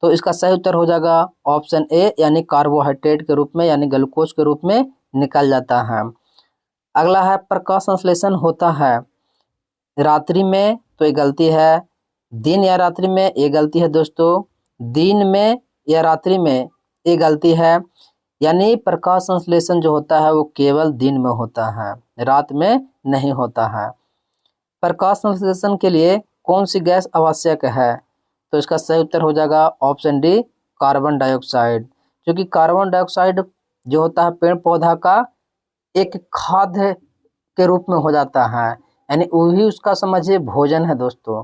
तो इसका सही उत्तर हो जाएगा ऑप्शन ए, यानी कार्बोहाइड्रेट के रूप में यानी ग्लूकोज के रूप में निकल जाता है। अगला है, प्रकाश संश्लेषण होता है रात्रि में, तो ये गलती है। दिन या रात्रि में, ये गलती है दोस्तों। दिन में या रात्रि में, ये गलती है। यानी प्रकाश संश्लेषण जो होता है वो केवल दिन में होता है, रात में नहीं होता है। प्रकाश संश्लेषण के लिए कौन सी गैस आवश्यक है? तो इसका सही उत्तर हो जाएगा ऑप्शन डी, कार्बन डाइऑक्साइड। क्योंकि कार्बन डाइऑक्साइड जो होता है पेड़ पौधा का एक खाद्य के रूप में हो जाता है, यानी वही उसका समझिए भोजन है दोस्तों।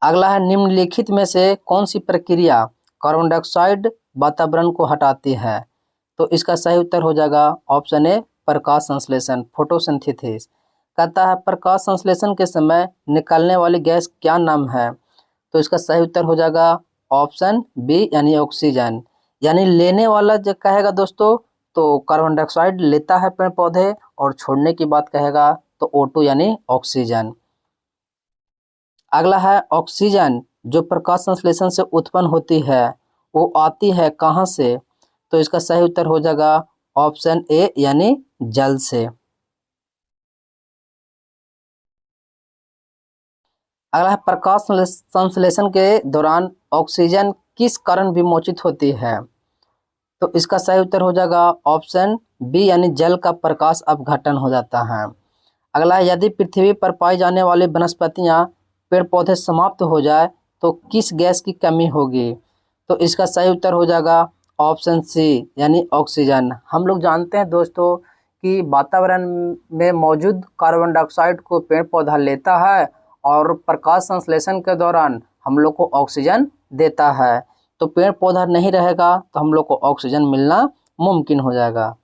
अगला है, निम्नलिखित में से कौन सी प्रक्रिया कार्बन डाइऑक्साइड वातावरण को हटाती है? तो इसका सही उत्तर हो जाएगा ऑप्शन ए, प्रकाश संश्लेषण, फोटोसिंथेसिस। कहता है प्रकाश संश्लेषण के समय निकलने वाली गैस क्या नाम है? तो इसका सही उत्तर हो जाएगा ऑप्शन बी, यानी ऑक्सीजन। यानी लेने वाला जो कहेगा दोस्तों तो कार्बन डाइऑक्साइड लेता है पेड़ पौधे, और छोड़ने की बात कहेगा तो O2 यानी ऑक्सीजन। अगला है, ऑक्सीजन जो प्रकाश संश्लेषण से उत्पन्न होती है वो आती है कहाँ से? तो इसका सही उत्तर हो जाएगा ऑप्शन ए, यानी जल से। अगला है, प्रकाश संश्लेषण के दौरान ऑक्सीजन किस कारण विमोचित होती है? तो इसका सही उत्तर हो जाएगा ऑप्शन बी, यानी जल का प्रकाश अपघटन हो जाता है। अगला है, यदि पृथ्वी पर पाई जाने वाली वनस्पतियां पेड़ पौधे समाप्त हो जाए तो किस गैस की कमी होगी? तो इसका सही उत्तर हो जाएगा ऑप्शन सी, यानी ऑक्सीजन। हम लोग जानते हैं दोस्तों कि वातावरण में मौजूद कार्बन डाइऑक्साइड को पेड़ पौधा लेता है और प्रकाश संश्लेषण के दौरान हम लोग को ऑक्सीजन देता है। तो पेड़ पौधा नहीं रहेगा तो हम लोग को ऑक्सीजन मिलना मुमकिन हो जाएगा।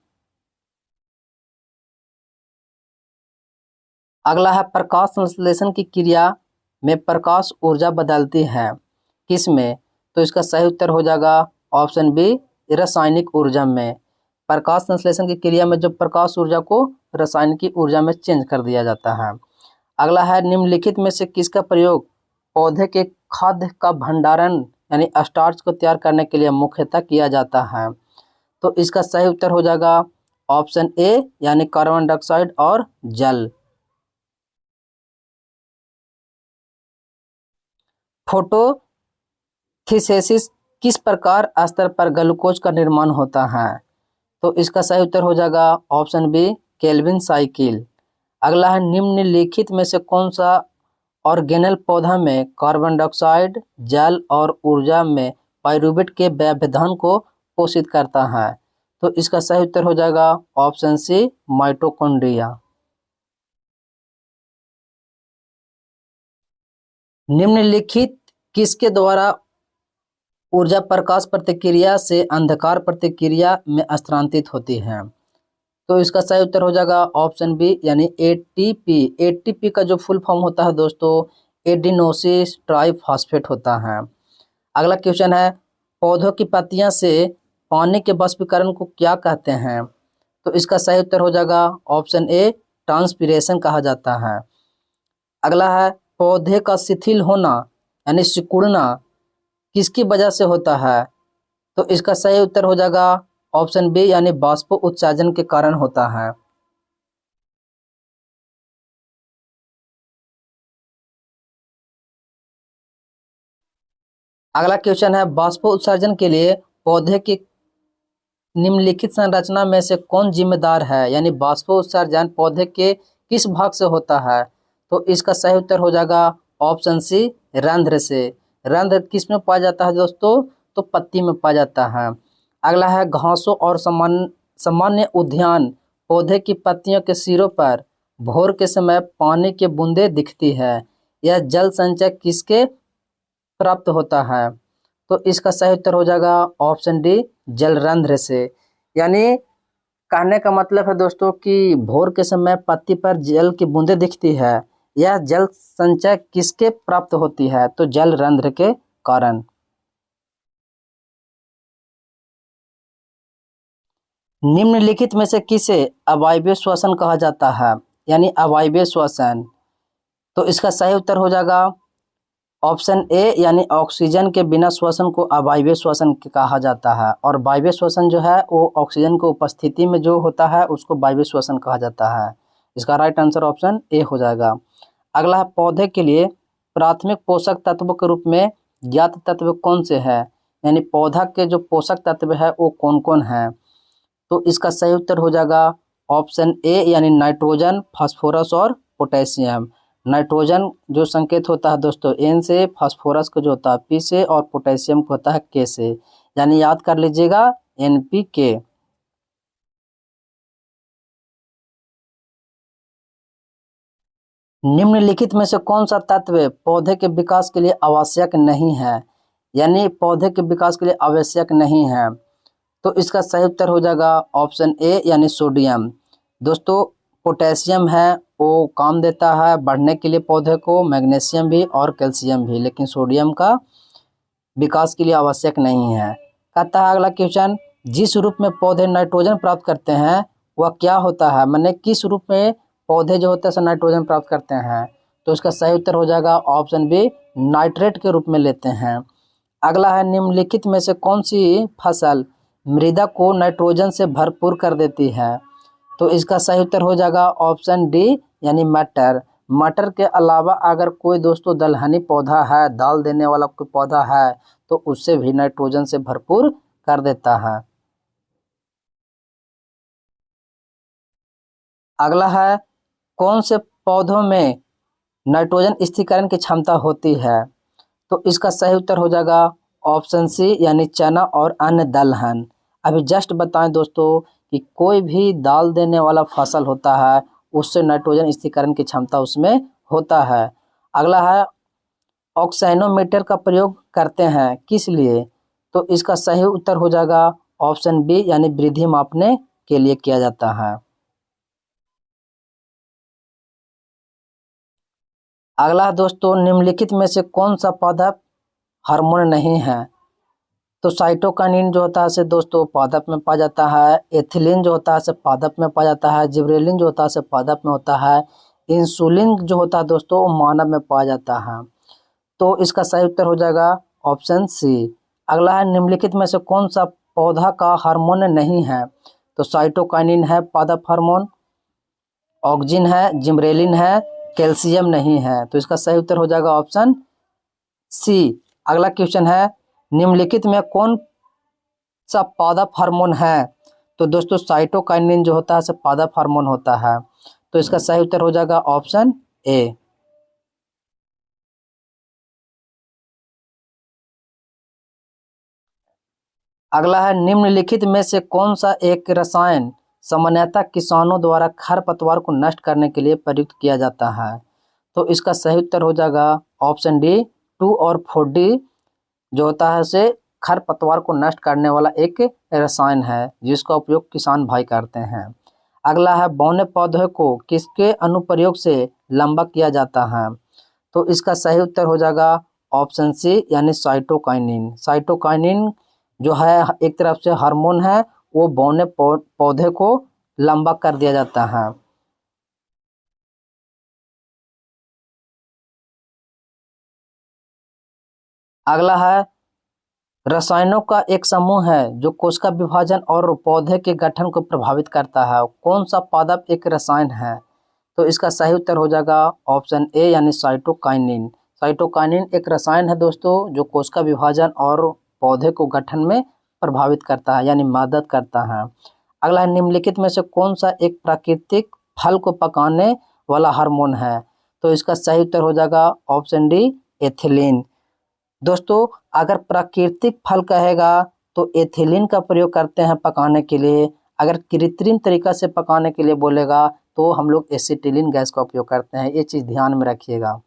अगला है, प्रकाश संश्लेषण की क्रिया में प्रकाश ऊर्जा बदलती है किस में? तो इसका सही उत्तर हो जाएगा ऑप्शन बी, रासायनिक ऊर्जा में। प्रकाश संश्लेषण की क्रिया में जब प्रकाश ऊर्जा को रासायनिक ऊर्जा में चेंज कर दिया जाता है। अगला है, निम्नलिखित में से किसका प्रयोग पौधे के खाद्य का भंडारण यानी स्टार्च को तैयार करने के लिए मुख्यतः किया जाता है। तो इसका सही उत्तर हो जाएगा ऑप्शन ए यानी कार्बन डाइऑक्साइड और जल। फोटोसिंथेसिस किस प्रकार स्तर पर ग्लूकोज का निर्माण होता है? तो इसका सही उत्तर हो जाएगा ऑप्शन बी केल्विन साइकिल। अगला है निम्नलिखित में से कौन सा ऑर्गेनेल पौधा में कार्बन डाइऑक्साइड, जल और ऊर्जा में पाइरूवेट के व्यवधान को पोषित करता है? तो इसका सही उत्तर हो जाएगा ऑप्शन सी माइटोकॉन्ड्रिया। निम्नलिखित किसके द्वारा ऊर्जा प्रकाश प्रतिक्रिया से अंधकार प्रतिक्रिया में स्थानांतरित होती है? तो इसका सही उत्तर हो जाएगा ऑप्शन बी यानी एटीपी। एटीपी का जो फुल फॉर्म होता है दोस्तों एडिनोसिस ट्राइफॉस्फेट होता है। अगला क्वेश्चन है पौधों की पत्तियां से पानी के वाष्पीकरण को क्या कहते हैं? तो इसका सही उत्तर हो जाएगा ऑप्शन ए ट्रांसपीरेशन कहा जाता है। अगला है पौधे का शिथिल होना यानी सिकुड़ना किसकी वजह से होता है? तो इसका सही उत्तर हो जाएगा ऑप्शन बी यानी वाष्प उत्सर्जन के कारण होता है। अगला क्वेश्चन है वाष्प उत्सर्जन के लिए पौधे की निम्नलिखित संरचना में से कौन जिम्मेदार है? यानी वाष्प उत्सर्जन पौधे के किस भाग से होता है? तो इसका सही उत्तर हो जाएगा ऑप्शन सी रंध्र से। रंध्र किस में पाया जाता है दोस्तों? तो पत्ती में पाया जाता है। अगला है घासों और सामान्य उद्यान पौधे की पत्तियों के सिरों पर भोर के समय पानी की बूंदें दिखती है। यह जल संचय किसके प्राप्त होता है? तो इसका सही उत्तर हो जाएगा ऑप्शन डी जलरंध्र से। यानी कहने का मतलब है दोस्तों कि भोर के समय पत्ती पर जल की बूंदें दिखती है, यह जल संचय किसके प्राप्त होती है? तो जलरंध्र के कारण। निम्नलिखित में से किसे अवायवीय श्वसन कहा जाता है? यानी अवायवीय श्वसन। तो इसका सही उत्तर हो जाएगा ऑप्शन ए यानी ऑक्सीजन के बिना श्वसन को अवायवीय श्वसन कहा जाता है। और वायवीय श्वसन जो है वो ऑक्सीजन की उपस्थिति में जो होता है उसको वायवीय श्वसन कहा जाता है। इसका राइट आंसर ऑप्शन ए हो जाएगा। अगला है पौधे के लिए प्राथमिक पोषक तत्व के रूप में ज्ञात तत्व कौन से है? यानी पौधा के जो पोषक तत्व है वो कौन कौन है? तो इसका सही उत्तर हो जाएगा ऑप्शन ए यानी नाइट्रोजन, फास्फोरस और पोटेशियम। नाइट्रोजन जो संकेत होता है दोस्तों एन से, फास्फोरस का जो होता है पी से और पोटेशियम को होता है के से। यानी याद कर लीजिएगा NPK। निम्नलिखित में से कौन सा तत्व पौधे के विकास के लिए आवश्यक नहीं है? यानी पौधे के विकास के लिए आवश्यक नहीं है। तो इसका सही उत्तर हो जाएगा ऑप्शन ए यानी सोडियम। दोस्तों पोटेशियम है वो काम देता है बढ़ने के लिए पौधे को, मैग्नीशियम भी और कैल्शियम भी, लेकिन सोडियम का विकास के लिए आवश्यक नहीं है। कहता है अगला क्वेश्चन जिस रूप में पौधे नाइट्रोजन प्राप्त करते हैं वह क्या होता है? मैंने किस रूप में पौधे जो होते हैं नाइट्रोजन प्राप्त करते हैं? तो इसका सही उत्तर हो जाएगा ऑप्शन बी नाइट्रेट के रूप में लेते हैं। अगला है निम्नलिखित में से कौन सी फसल मृदा को नाइट्रोजन से भरपूर कर देती है? तो इसका सही उत्तर हो जाएगा ऑप्शन डी यानी मटर। मटर के अलावा अगर कोई दोस्तों दलहनी पौधा है, दाल देने वाला कोई पौधा है तो उससे भी नाइट्रोजन से भरपूर कर देता है। अगला है कौन से पौधों में नाइट्रोजन स्थिरीकरण की क्षमता होती है? तो इसका सही उत्तर हो जाएगा ऑप्शन सी यानी चना और अन्य दलहन। अभी जस्ट बताएं दोस्तों कि कोई भी दाल देने वाला फसल होता है उससे नाइट्रोजन स्थिरीकरण की क्षमता उसमें होता है। अगला है ऑक्सैनोमीटर का प्रयोग करते हैं किस लिए? तो इसका सही उत्तर हो जाएगा ऑप्शन बी यानी वृद्धि मापने के लिए किया जाता है। अगला दोस्तों निम्नलिखित में से कौन सा पौधा हार्मोन नहीं है? तो साइटोकाइनिन जो होता है से दोस्तों पादप में पाया जाता है, एथिलीन जो होता है से पादप में पाया जाता है, जिब्रेलिन जो होता है से पादप में होता है, इंसुलिन जो होता है दोस्तों मानव में पाया जाता है। तो इसका सही उत्तर हो जाएगा ऑप्शन सी। अगला है निम्नलिखित में से कौन सा पौधा का हार्मोन नहीं है? तो साइटोकाइनिन है, पादप हार्मोन, ऑक्जिन है, जिब्रेलिन है, कैल्शियम नहीं है। तो इसका सही उत्तर हो जाएगा ऑप्शन सी। अगला क्वेश्चन है निम्नलिखित में कौन सा पादप हार्मोन है? तो दोस्तों साइटोकाइनिन जो होता है सब पादप हार्मोन होता है। तो इसका सही उत्तर हो जाएगा ऑप्शन ए। अगला है निम्नलिखित में से कौन सा एक रसायन सामान्यतः किसानों द्वारा खरपतवार को नष्ट करने के लिए प्रयुक्त किया जाता है? तो इसका सही उत्तर हो जाएगा ऑप्शन डी 2 और 4D जो होता है उसे खरपतवार को नष्ट करने वाला एक रसायन है जिसका उपयोग किसान भाई करते हैं। अगला है बौने पौधे को किसके अनुप्रयोग से लंबा किया जाता है? तो इसका सही उत्तर हो जाएगा ऑप्शन सी यानी साइटोकाइनिन। साइटोकाइनिन जो है एक तरफ से हार्मोन है, वो बौने पौधे को लंबा कर दिया जाता है। अगला है रसायनों का एक समूह है जो कोशिका विभाजन और पौधे के गठन को प्रभावित करता है। कौन सा पादप एक रसायन है? तो इसका सही उत्तर हो जाएगा ऑप्शन ए यानी साइटोकाइनिन। साइटोकाइनिन एक रसायन है दोस्तों जो कोशिका विभाजन और पौधे को गठन में प्रभावित करता है यानी मदद करता है। अगला है निम्नलिखित में से कौन सा एक प्राकृतिक फल को पकाने वाला हार्मोन है? तो इसका सही उत्तर हो जाएगा ऑप्शन डी एथिलीन। दोस्तों अगर प्राकृतिक फल कहेगा तो एथिलीन का प्रयोग करते हैं पकाने के लिए। अगर कृत्रिम तरीका से पकाने के लिए बोलेगा तो हम लोग एसिटिलीन गैस का उपयोग करते हैं। ये चीज़ ध्यान में रखिएगा।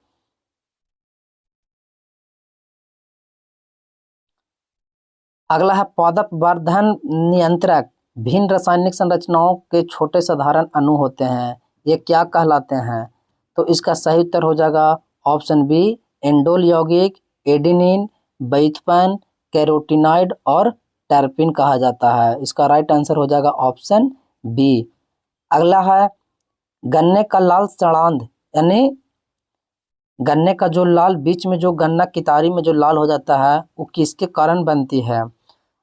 अगला है पादप वर्धन नियंत्रक भिन्न रासायनिक संरचनाओं के छोटे साधारण अणु होते हैं, ये क्या कहलाते हैं? तो इसका सही उत्तर हो जाएगा ऑप्शन बी एंडोल यौगिक, एडेनिन, व्युत्पन्न, कैरोटीनॉइड और टर्पिन कहा जाता है। इसका राइट आंसर हो जाएगा ऑप्शन बी। अगला है गन्ने का लाल सड़ांध यानी गन्ने का जो लाल बीच में जो गन्ना कितारी में जो लाल हो जाता है वो किसके कारण बनती है?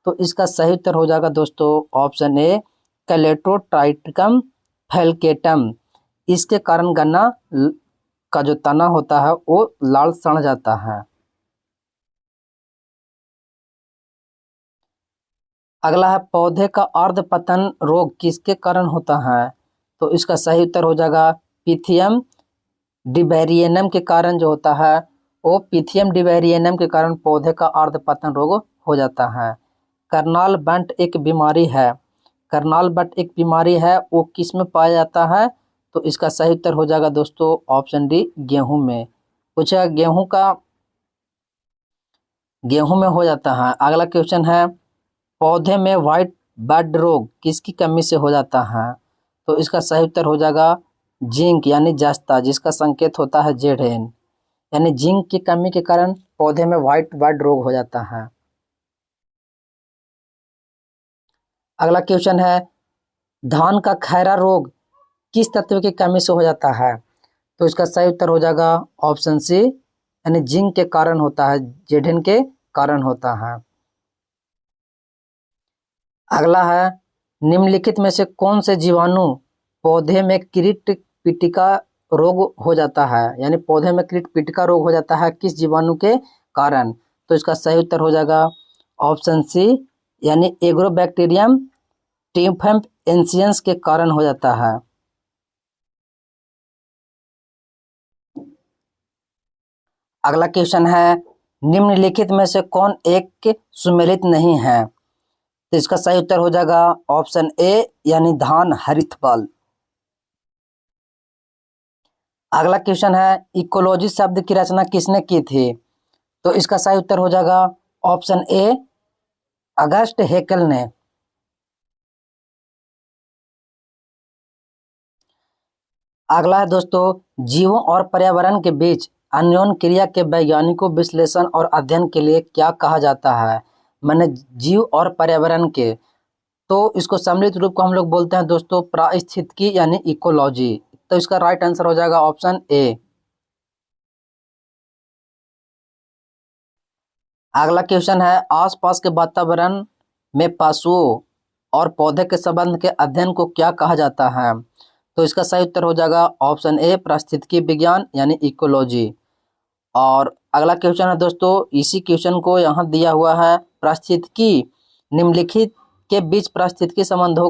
तो इसका सही उत्तर हो जाएगा दोस्तों ऑप्शन ए कैलेटोट्राइटिकम फैल्केटम। इसके कारण गन्ना का जो तना होता है वो लाल सड़ जाता है। अगला है पौधे का अर्ध पतन रोग किसके कारण होता है? तो इसका सही उत्तर हो जाएगा पिथियम डिबेरियनम के कारण जो होता है वो पिथियम डिबेरियनम के कारण पौधे का अर्ध पतन रोग हो जाता है। करनाल बंट एक बीमारी है। करनाल बंट एक बीमारी है, वो किस में पाया जाता है? तो इसका सही उत्तर हो जाएगा दोस्तों ऑप्शन डी गेहूं में। पूछा गेहूं में हो जाता है। अगला क्वेश्चन है पौधे में व्हाइट बड रोग किसकी कमी से हो जाता है? तो इसका सही उत्तर हो जाएगा जिंक यानी जस्ता जिसका संकेत होता है Zn यानी जिंक की कमी के कारण पौधे में व्हाइट बड रोग हो जाता है। अगला क्वेश्चन है धान का खैरा रोग किस तत्व की कमी से हो जाता है? तो इसका सही उत्तर हो जाएगा ऑप्शन सी यानी जिंक के कारण होता है, Zn के कारण होता है। अगला है निम्नलिखित में से कौन से जीवाणु पौधे में कीट पिटिका रोग हो जाता है यानी पौधे में कीट पिटिका रोग हो जाता है किस जीवाणु के कारण? तो इसका सही उत्तर हो जाएगा ऑप्शन सी यानी एग्रोबैक्टीरियम टिम्पैम्प एंसियंस के कारण हो जाता है। अगला क्वेश्चन है निम्नलिखित में से कौन एक सुमेलित नहीं है? तो इसका सही उत्तर हो जाएगा ऑप्शन ए यानी धान हरित बल। अगला क्वेश्चन है इकोलॉजी शब्द की रचना किसने की थी? तो इसका सही उत्तर हो जाएगा ऑप्शन ए अगस्ट हेकल ने। अगला है दोस्तों जीवों और पर्यावरण के बीच अन्योन क्रिया के वैज्ञानिकों विश्लेषण और अध्ययन के लिए क्या कहा जाता है? मैंने जीव और पर्यावरण के, तो इसको सम्मिलित रूप को हम लोग बोलते हैं दोस्तों पारिस्थितिकी यानी इकोलॉजी। तो इसका राइट आंसर हो जाएगा ऑप्शन ए। अगला क्वेश्चन है, आसपास के वातावरण में पशुओं और पौधे के संबंध के अध्ययन को क्या कहा जाता है? तो इसका सही उत्तर हो जाएगा ऑप्शन ए पारिस्थितिकी विज्ञान यानी इकोलॉजी। और अगला क्वेश्चन है दोस्तों, इसी क्वेश्चन को यहाँ दिया हुआ है, पारिस्थितिकी निम्नलिखित के बीच पारिस्थितिकी संबंधों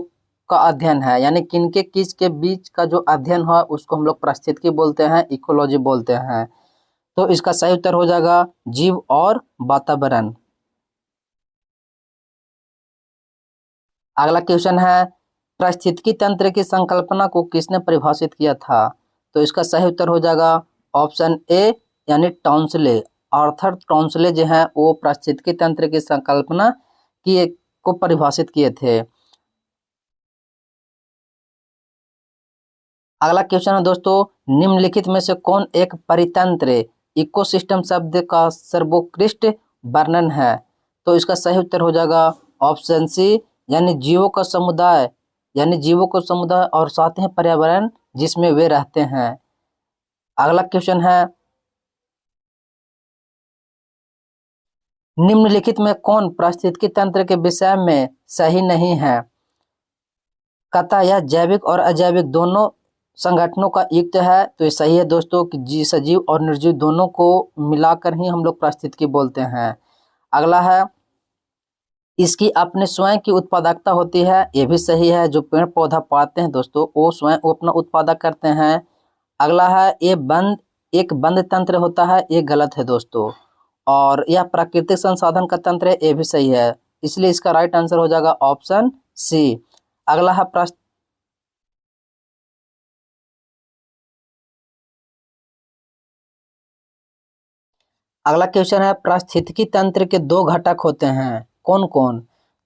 का अध्ययन है, यानी किनके किस के बीच का जो अध्ययन है उसको हम लोग पारिस्थितिकी बोलते हैं, इकोलॉजी बोलते हैं। तो इसका सही उत्तर हो जाएगा जीव और वातावरण। अगला क्वेश्चन है, पारिस्थितिकी तंत्र की संकल्पना को किसने परिभाषित किया था? तो इसका सही उत्तर हो जाएगा ऑप्शन ए यानी टॉन्सले। आर्थर टॉन्सले जो है वो पारिस्थितिकी तंत्र की संकल्पना को परिभाषित किए थे। अगला क्वेश्चन है दोस्तों, निम्नलिखित में से कौन एक परितंत्र इकोसिस्टम शब्द का सर्वोत्कृष्ट वर्णन है? तो इसका सही उत्तर हो जाएगा ऑप्शन सी यानी जीवों का समुदाय, यानी जीवों का समुदाय और साथ ही पर्यावरण जिसमें वे रहते हैं। अगला क्वेश्चन है, निम्नलिखित में कौन पारिस्थितिकी तंत्र के विषय में सही नहीं है? कथा यह जैविक और अजैविक दोनों संगठनों का युक्त है। तो ये सही है दोस्तों कि सजीव और निर्जीव दोनों को मिलाकर ही हम लोग पारिस्थितिकी बोलते हैं। अगला है, इसकी अपने स्वयं की उत्पादकता होती है। ये भी सही है, जो पेड़ पौधा पाते हैं दोस्तों वो स्वयं अपना उत्पादक करते हैं। अगला है, एक बंद तंत्र होता है, ये गलत है दोस्तों। और यह प्राकृतिक संसाधन का तंत्र है, ये भी सही है, इसलिए इसका राइट आंसर हो जाएगा ऑप्शन सी। अगला है, अगला क्वेश्चन है, पारिस्थितिकी तंत्र के दो घटक होते हैं, कौन कौन?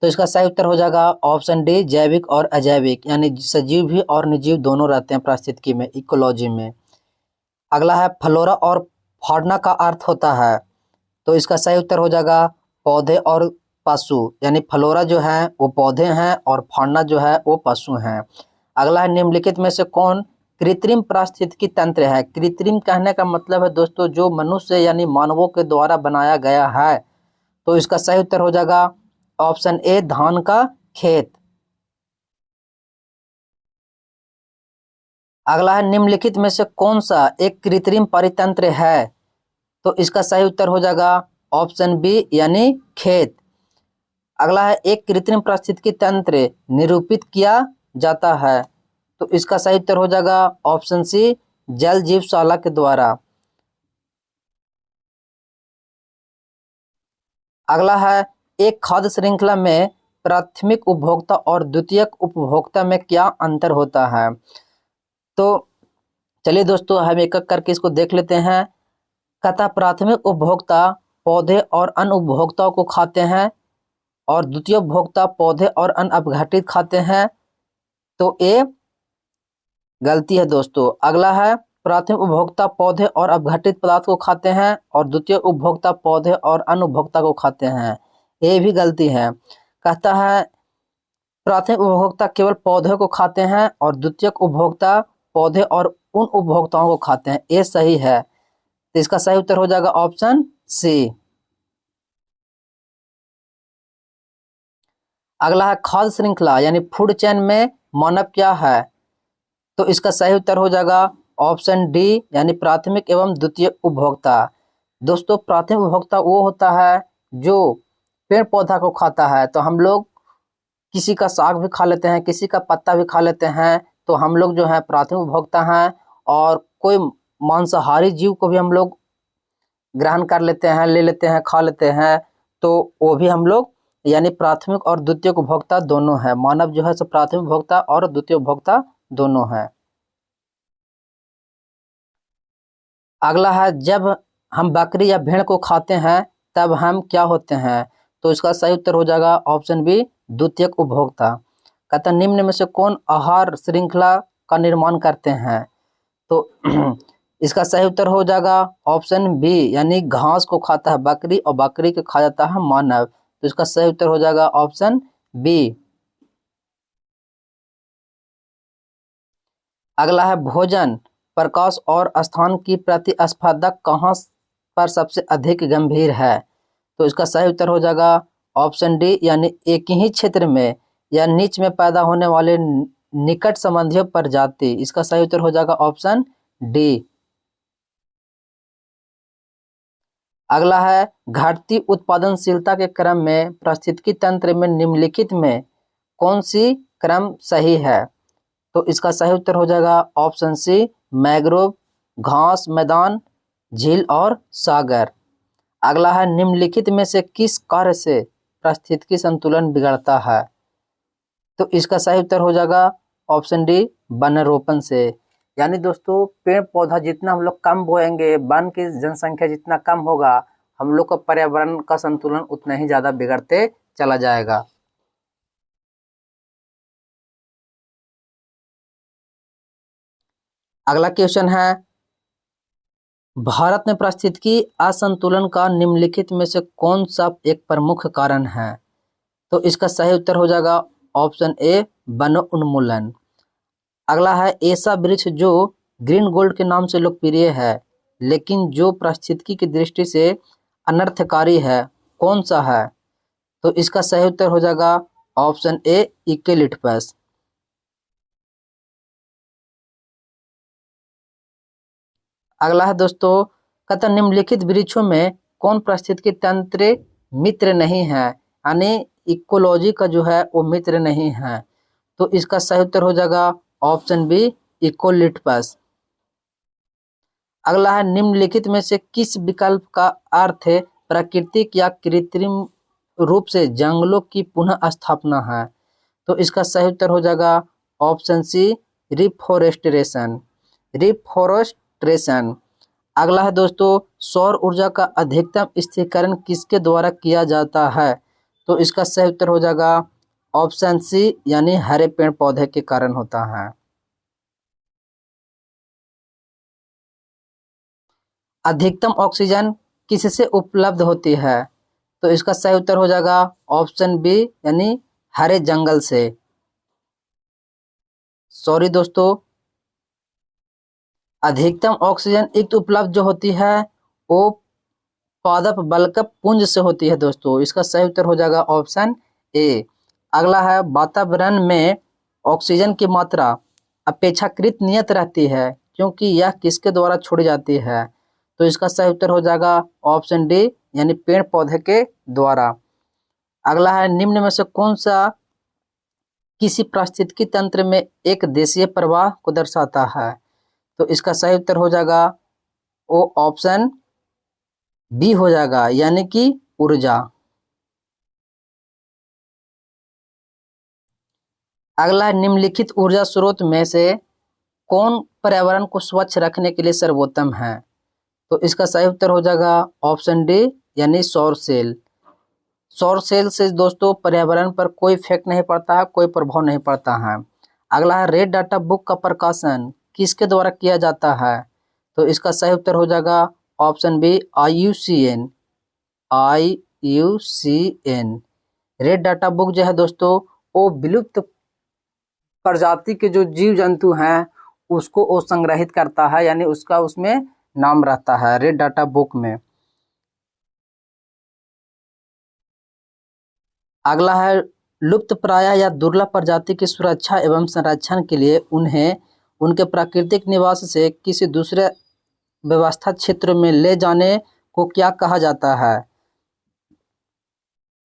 तो इसका सही उत्तर हो जाएगा ऑप्शन डी जैविक और अजैविक, यानी सजीव भी और निर्जीव दोनों रहते हैं पारिस्थितिकी में, इकोलॉजी में। अगला है, फ्लोरा और फॉडना का अर्थ होता है। तो इसका सही उत्तर हो जाएगा पौधे और पशु, यानी फ्लोरा जो है वो पौधे हैं और फॉडना जो है वो पशु हैं। अगला है, निम्नलिखित में से कौन कृत्रिम पारिस्थितिकी तंत्र है? कृत्रिम कहने का मतलब है दोस्तों जो मनुष्य यानी मानवों के द्वारा बनाया गया है। तो इसका सही उत्तर हो जाएगा ऑप्शन ए धान का खेत। अगला है, निम्नलिखित में से कौन सा एक कृत्रिम परितंत्र है? तो इसका सही उत्तर हो जाएगा ऑप्शन बी यानी खेत। अगला है, एक कृत्रिम पारिस्थितिकी तंत्र निरूपित किया जाता है। तो इसका सही उत्तर हो जाएगा ऑप्शन सी जल जीवशाला के द्वारा। अगला है, एक खाद्य श्रृंखला में प्राथमिक उपभोक्ता और द्वितीयक उपभोक्ता में क्या अंतर होता है? तो चलिए दोस्तों हम एक एक करके इसको देख लेते हैं। कथा प्राथमिक उपभोक्ता पौधे और अन्य उपभोक्ताओं को खाते हैं और द्वितीय उपभोक्ता पौधे और अन्य अपघटित खाते हैं। तो ये गलती है दोस्तों। अगला है, प्राथमिक उपभोक्ता पौधे और अपघटित पदार्थ को खाते हैं और द्वितीय उपभोक्ता पौधे और अन्य उपभोक्ता को खाते हैं, ये भी गलती है। कहता है प्राथमिक उपभोक्ता केवल पौधे को खाते हैं और द्वितीयक उपभोक्ता पौधे और उन उपभोक्ताओं को खाते हैं, ये सही है। तो इसका सही उत्तर हो जाएगा ऑप्शन सी। अगला है, खाद्य श्रृंखला यानी फूड चेन में मानव क्या है? तो इसका सही उत्तर हो जाएगा ऑप्शन डी यानी प्राथमिक एवं द्वितीय उपभोक्ता। दोस्तों प्राथमिक उपभोक्ता वो होता है जो पेड़ पौधा को खाता है। तो हम लोग किसी का साग भी खा लेते हैं, किसी का पत्ता भी खा लेते हैं, तो हम लोग जो है प्राथमिक उपभोक्ता हैं। और कोई मांसाहारी जीव को भी हम लोग ग्रहण कर लेते हैं, ले लेते हैं, खा लेते हैं, तो वो भी हम लोग यानी प्राथमिक और द्वितीय उपभोक्ता दोनों है। मानव जो है सो प्राथमिक उपभोक्ता और द्वितीय उपभोक्ता दोनों है। अगला है, जब हम बकरी या भेड़ को खाते हैं तब हम क्या होते हैं? तो इसका सही उत्तर हो जाएगा ऑप्शन बी द्वितीयक उपभोक्ता। कहता निम्न में से कौन आहार श्रृंखला का निर्माण करते हैं? तो इसका सही उत्तर हो जाएगा ऑप्शन बी यानी घास को खाता है बकरी और बकरी को खा जाता है मानव। तो इसका सही उत्तर हो जाएगा ऑप्शन बी। अगला है, भोजन प्रकाश और स्थान की प्रतिस्पर्धा कहाँ पर सबसे अधिक गंभीर है? तो इसका सही उत्तर हो जाएगा ऑप्शन डी, यानी एक ही क्षेत्र में या नीच में पैदा होने वाले निकट संबंधियों प्रजाति। इसका सही उत्तर हो जाएगा ऑप्शन डी। अगला है घटती उत्पादनशीलता के क्रम में पारिस्थितिकी तंत्र में निम्नलिखित में कौन सी क्रम सही है? तो इसका सही उत्तर हो जाएगा ऑप्शन सी, मैंग्रोव, घास मैदान, झील और सागर। अगला है निम्नलिखित में से किस कार्य से पारिस्थितिकी संतुलन बिगड़ता है? तो इसका सही उत्तर हो जाएगा ऑप्शन डी, वनारोपण से। यानी दोस्तों पेड़ पौधा जितना हम लोग कम बोएंगे, वन की जनसंख्या जितना कम होगा, हम लोग का पर्यावरण का संतुलन उतना ही ज्यादा बिगड़ते चला जाएगा। अगला क्वेश्चन है भारत में पारिस्थितिकी असंतुलन का निम्नलिखित में से कौन सा एक प्रमुख कारण है? तो इसका सही उत्तर हो जाएगा ऑप्शन ए, वन उन्मूलन। अगला है ऐसा वृक्ष जो ग्रीन गोल्ड के नाम से लोकप्रिय है लेकिन जो पारिस्थितिकी की दृष्टि से अनर्थकारी है, कौन सा है? तो इसका सही उत्तर हो जाएगा ऑप्शन ए, यूकेलिप्टस। अगला है दोस्तों कहता निम्नलिखित वृक्षों में कौन पारिस्थितिकी तंत्र मित्र नहीं है, यानी इकोलॉजी का जो है वो मित्र नहीं है। तो इसका सही उत्तर हो जाएगा ऑप्शन बी, यूकेलिप्टस। अगला है निम्नलिखित में से किस विकल्प का अर्थ है प्राकृतिक या कृत्रिम रूप से जंगलों की पुनः स्थापना है? तो इसका सही उत्तर हो जाएगा ऑप्शन सी, रिफॉरेस्टेशन। रिफॉरेस्टेशन। अगला है दोस्तों सौर ऊर्जा का अधिकतम स्थिरीकरण किसके द्वारा किया जाता है? तो इसका सही उत्तर हो जाएगा ऑप्शन सी, यानी हरे पेड़ पौधे के कारण होता है। अधिकतम ऑक्सीजन किससे उपलब्ध होती है? तो इसका सही उत्तर हो जाएगा ऑप्शन बी, यानी हरे जंगल से। सॉरी दोस्तों, अधिकतम ऑक्सीजन युक्त उपलब्ध जो होती है वो पादप बल्कप पुंज से होती है दोस्तों। इसका सही उत्तर हो जाएगा ऑप्शन ए। अगला है वातावरण में ऑक्सीजन की मात्रा अपेक्षाकृत नियत रहती है क्योंकि यह किसके द्वारा छोड़ी जाती है? तो इसका सही उत्तर हो जाएगा ऑप्शन डी, यानी पेड़ पौधे के द्वारा। अगला है निम्न में से कौन सा किसी पारिस्थितिकी तंत्र में एक देशीय प्रवाह को दर्शाता है? तो इसका सही उत्तर हो जाएगा वो ऑप्शन बी हो जाएगा, यानी कि ऊर्जा। अगला है निम्नलिखित ऊर्जा स्रोत में से कौन पर्यावरण को स्वच्छ रखने के लिए सर्वोत्तम है? तो इसका सही उत्तर हो जाएगा ऑप्शन डी, यानी सौर सेल। सौर सेल से दोस्तों पर्यावरण पर कोई इफेक्ट नहीं पड़ता है, कोई प्रभाव नहीं पड़ता है। अगला है रेड डाटा बुक का प्रकाशन किसके द्वारा किया जाता है? तो इसका सही उत्तर हो जाएगा option B, IUCN। IUCN। Red data book जो है दोस्तों वो विलुप्त प्रजाति के जो जीव जंतु हैं उसको वो संग्रहित करता है, यानी उसका उसमें नाम रहता है रेड डाटा बुक में। अगला है लुप्त प्राय या दुर्लभ प्रजाति की सुरक्षा एवं संरक्षण के लिए उन्हें उनके प्राकृतिक निवास से किसी दूसरे व्यवस्था क्षेत्र में ले जाने को क्या कहा जाता है?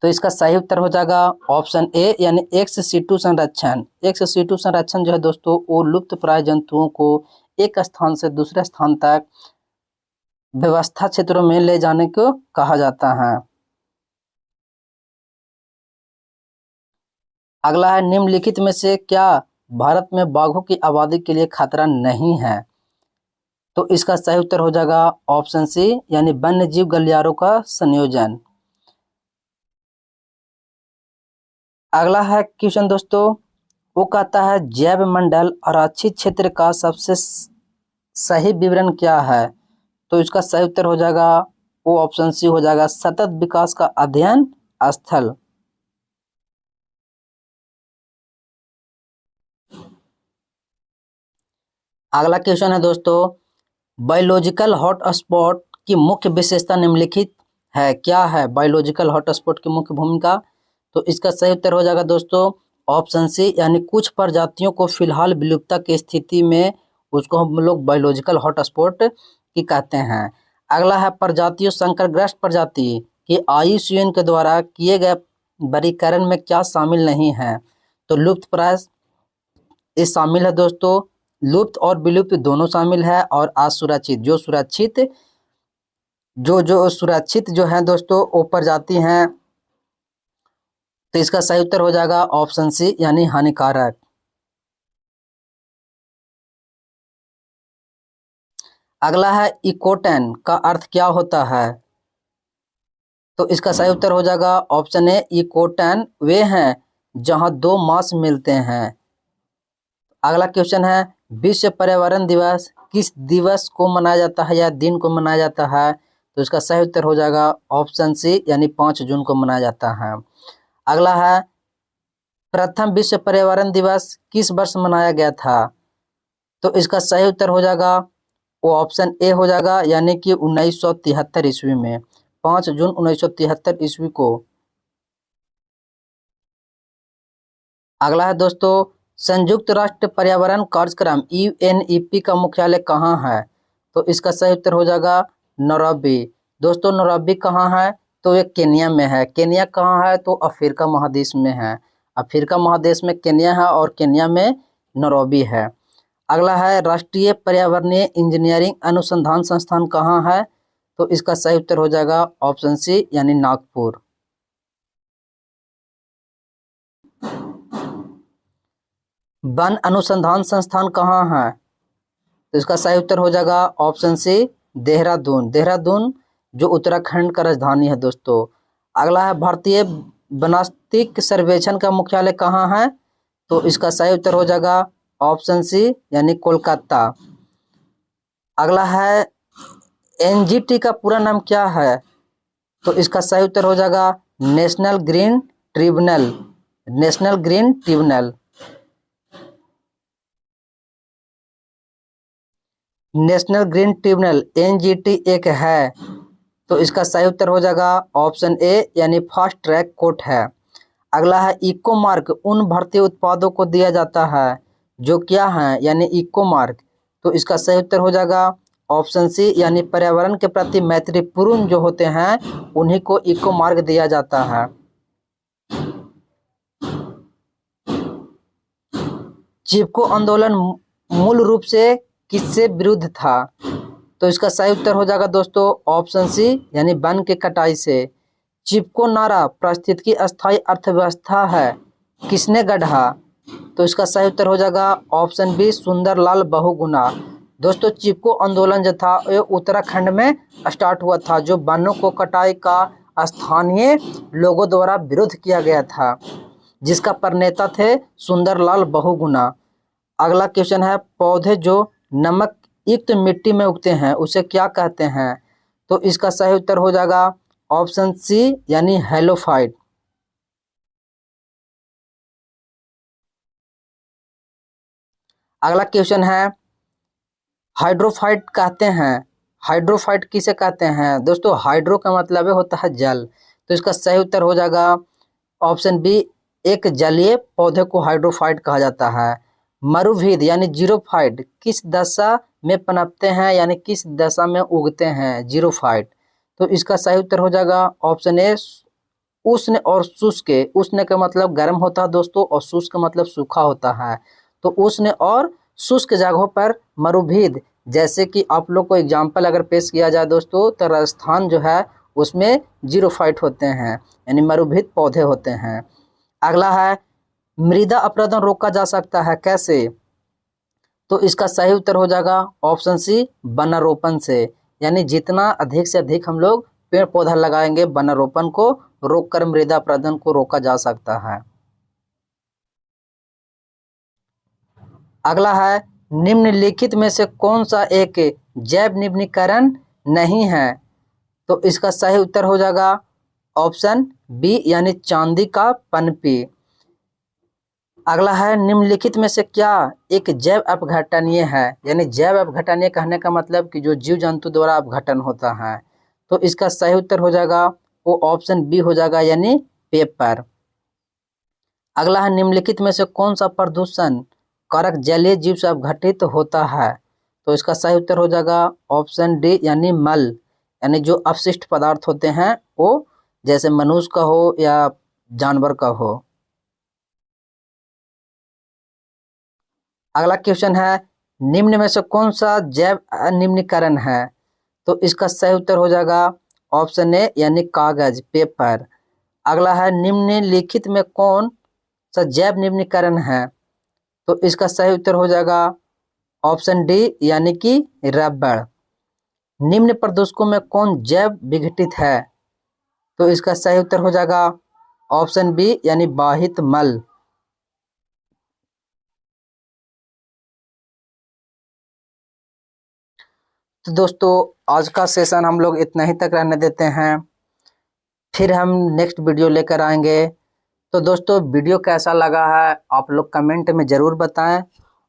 तो इसका सही उत्तर हो जाएगा ऑप्शन ए, यानी एक्स सीटू संरक्षण। एक्स सीटू संरक्षण जो है दोस्तों वो लुप्त प्राय जंतुओं को एक स्थान से दूसरे स्थान तक व्यवस्था क्षेत्रों में ले जाने को कहा जाता है। अगला है निम्नलिखित में से क्या भारत में बाघों की आबादी के लिए खतरा नहीं है? तो इसका सही उत्तर हो जाएगा ऑप्शन सी, यानी वन्य जीव गलियारों का संयोजन। अगला है क्वेश्चन दोस्तों, वो कहता है जैव मंडल आरक्षित क्षेत्र का सबसे सही विवरण क्या है? तो इसका सही उत्तर हो जाएगा वो ऑप्शन सी हो जाएगा, सतत विकास का अध्ययन स्थल। अगला क्वेश्चन है दोस्तों, बायोलॉजिकल हॉट स्पॉट की मुख्य विशेषता निम्नलिखित है, क्या है बायोलॉजिकल हॉटस्पॉट की मुख्य भूमिका? तो इसका सही उत्तर हो जाएगा दोस्तों ऑप्शन सी, यानी कुछ प्रजातियों को फिलहाल विलुप्तता की स्थिति में उसको हम लोग बायोलॉजिकल हॉटस्पॉट की कहते हैं। अगला है प्रजातियों संकटग्रस्त प्रजाति की IUCN के द्वारा किए गए वर्गीकरण में क्या शामिल नहीं है? तो लुप्त प्राय ये शामिल है दोस्तों, लुप्त और विलुप्त दोनों शामिल है, और असुरक्षित जो सुरक्षित जो है दोस्तों वो प्रजाति हैं। तो इसका सही उत्तर हो जाएगा ऑप्शन सी, यानी हानिकारक। अगला है इकोटैन का अर्थ क्या होता है? तो इसका सही उत्तर हो जाएगा ऑप्शन ए, इकोटैन वे हैं जहां दो मास मिलते हैं। अगला क्वेश्चन है विश्व पर्यावरण दिवस किस दिवस को मनाया जाता है या दिन को मनाया जाता है? तो इसका सही उत्तर हो जाएगा ऑप्शन सी, यानी 5 जून को मनाया जाता है। अगला है प्रथम विश्व पर्यावरण दिवस किस वर्ष मनाया गया था? तो इसका सही उत्तर हो जाएगा वो ऑप्शन ए हो जाएगा, यानी कि 1973 ईस्वी में, 5 जून 1973 ईस्वी को। अगला है दोस्तों संयुक्त राष्ट्र पर्यावरण कार्यक्रम UNEP का मुख्यालय कहाँ है? तो इसका सही उत्तर हो जाएगा नैरोबी। दोस्तों नैरोबी कहाँ है? तो ये केन्या में है। केन्या कहाँ है? तो अफ्रीका महादेश में है। अफ्रीका महादेश में केन्या है और केन्या में नैरोबी है। अगला है राष्ट्रीय पर्यावरणीय इंजीनियरिंग अनुसंधान संस्थान कहाँ है? तो इसका सही उत्तर हो जाएगा ऑप्शन सी, यानी नागपुर। वन अनुसंधान संस्थान कहाँ है? तो इसका सही उत्तर हो जाएगा ऑप्शन सी, देहरादून। देहरादून जो उत्तराखंड का राजधानी है दोस्तों। अगला है भारतीय वनस्पतिक सर्वेक्षण का मुख्यालय कहाँ है? तो इसका सही उत्तर हो जाएगा ऑप्शन सी, यानी कोलकाता। अगला है NGT का पूरा नाम क्या है? तो इसका सही उत्तर हो जाएगा national green tribunal. National green tribunal. National green tribunal NGT एक है। तो इसका सही उत्तर हो जाएगा ऑप्शन ए, यानी फास्ट ट्रैक कोर्ट है। अगला है इको मार्क उन भारतीय उत्पादों को दिया जाता है जो क्या है, यानी इको मार्क। तो इसका सही उत्तर हो जाएगा ऑप्शन सी, यानी पर्यावरण के प्रति मैत्रीपूर्ण जो होते हैं उन्हीं को इको मार्क दिया जाता है। चिपको आंदोलन मूल रूप से किससे विरुद्ध था? तो इसका सही उत्तर हो जाएगा दोस्तों ऑप्शन सी, यानी वन की कटाई से। चिपको नारा पारिस्थितिकी अस्थायी अर्थव्यवस्था है किसने गढ़ा? तो इसका सही उत्तर हो जाएगा ऑप्शन बी, सुंदरलाल बहुगुणा। दोस्तों चिपको आंदोलन जो था ये उत्तराखंड में स्टार्ट हुआ था, जो वनों को कटाई का स्थानीय लोगों द्वारा विरोध किया गया था, जिसका प्रणेता थे सुंदरलाल बहुगुणा। अगला क्वेश्चन है पौधे जो नमक युक्त मिट्टी में उगते हैं उसे क्या कहते हैं? तो इसका सही उत्तर हो जाएगा ऑप्शन सी, यानी हेलोफाइट। अगला क्वेश्चन है हाइड्रोफाइट कहते हैं, हाइड्रोफाइट किसे कहते हैं? दोस्तों हाइड्रो का मतलब होता है जल। तो इसका सही उत्तर हो जाएगा ऑप्शन बी, एक जलीय पौधे को हाइड्रोफाइट कहा जाता है। मरुभीद यानी जीरोफाइट किस दशा में पनपते हैं, यानी किस दशा में उगते हैं? जीरोफाइट। तो इसका सही उत्तर हो जाएगा ऑप्शन ए, उष्ण और शुष्क। उष्ण का मतलब गर्म होता है दोस्तों, और शुष्क का मतलब सूखा होता है। तो उष्ण और शुष्क जगहों पर मरुभीद, जैसे कि आप लोग को एग्जाम्पल अगर पेश किया जाए दोस्तों, तो राजस्थान जो है उसमें जीरोफाइट होते हैं, यानी मरुभीद पौधे होते हैं। अगला है मृदा अपरदन रोका जा सकता है कैसे? तो इसका सही उत्तर हो जाएगा ऑप्शन सी, वनारोपण से। यानी जितना अधिक से अधिक हम लोग पेड़ पौधा लगाएंगे, वनारोपण को रोककर मृदा अपरदन को रोका जा सकता है। अगला है निम्नलिखित में से कौन सा एक जैव निम्नीकरण नहीं है? तो इसका सही उत्तर हो जाएगा ऑप्शन बी, यानी चांदी का पनपी। अगला है निम्नलिखित में से क्या एक जैव अपघटनीय है? यानी जैव अपघटनीय कहने का मतलब कि जो जीव जंतु द्वारा अपघटन होता है। तो इसका सही उत्तर हो जाएगा वो ऑप्शन बी हो जाएगा, यानी पेपर। अगला है निम्नलिखित में से कौन सा प्रदूषण कारक जलीय जीव से अपघटित होता है? तो इसका सही उत्तर हो जाएगा ऑप्शन डी, यानी मल, यानी जो अपशिष्ट पदार्थ होते हैं वो, जैसे मनुष्य का हो या जानवर का हो। अगला क्वेश्चन है निम्न में से कौन सा जैव अनिम्नीकरण है? तो इसका सही उत्तर हो जाएगा ऑप्शन ए, यानी कागज, पेपर। अगला है निम्नलिखित में कौन सा जैव निम्नीकरण है? तो इसका सही उत्तर हो जाएगा ऑप्शन डी, यानी कि रबड़। निम्न प्रदूषकों में कौन जैव विघटित है? तो इसका सही उत्तर हो जाएगा ऑप्शन बी, यानी बाहित मल। तो दोस्तों आज का सेशन हम लोग इतना ही तक रहने देते हैं, फिर हम नेक्स्ट वीडियो लेकर आएंगे। तो दोस्तों वीडियो कैसा लगा है आप लोग कमेंट में ज़रूर बताएं,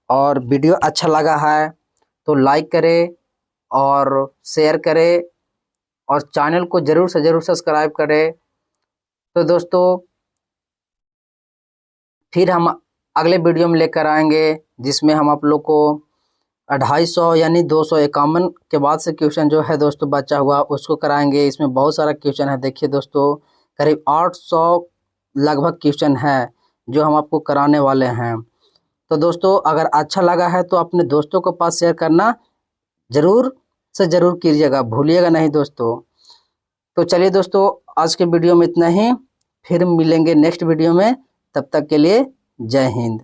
और वीडियो अच्छा लगा है तो लाइक करें और शेयर करें और चैनल को ज़रूर से ज़रूर सब्सक्राइब करें। तो दोस्तों फिर हम अगले वीडियो में लेकर आएंगे जिसमें हम आप लोग को 250 यानी 251 के बाद से क्वेश्चन जो है दोस्तों बचा हुआ उसको कराएंगे। इसमें बहुत सारा क्वेश्चन है, देखिए दोस्तों करीब 800 लगभग क्वेश्चन है जो हम आपको कराने वाले हैं। तो दोस्तों अगर अच्छा लगा है तो अपने दोस्तों के पास शेयर करना ज़रूर से ज़रूर कीजिएगा, भूलिएगा नहीं दोस्तों। तो चलिए दोस्तों आज के वीडियो में इतना ही, फिर मिलेंगे नेक्स्ट वीडियो में, तब तक के लिए जय हिंद।